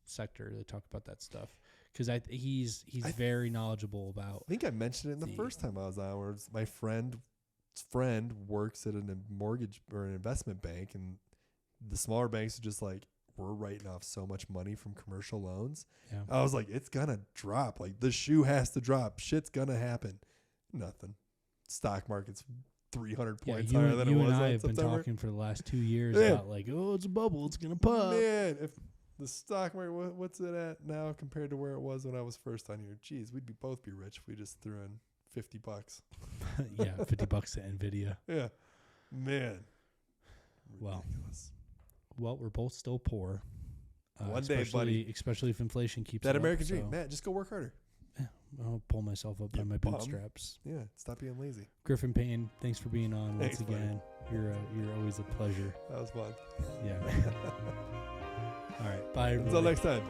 sector to talk about that stuff. Because he's very knowledgeable about. I think I mentioned it in the first time I was on, where my friend works at a mortgage or an investment bank, and the smaller banks are just like, we're writing off so much money from commercial loans. Yeah. I was like, it's gonna drop. Like, the shoe has to drop. Shit's gonna happen. Nothing. Stock market's 300 points higher than it was. You and I have been talking for the last 2 years about like, oh, it's a bubble, it's gonna pop. Man, if the stock market, what's it at now compared to where it was when I was first on here? Geez, we'd both be rich if we just threw in $50. Yeah, $50 to Nvidia. Yeah, man. Ridiculous. Well, we're both still poor. One day, buddy. Especially if inflation keeps that American dream. Matt, just go work harder. Yeah, I'll pull myself up by my bootstraps. Yeah, stop being lazy. Griffin Payne, thanks for being on once again. You're always a pleasure. That was fun. Yeah. All right, bye everybody. Until next time.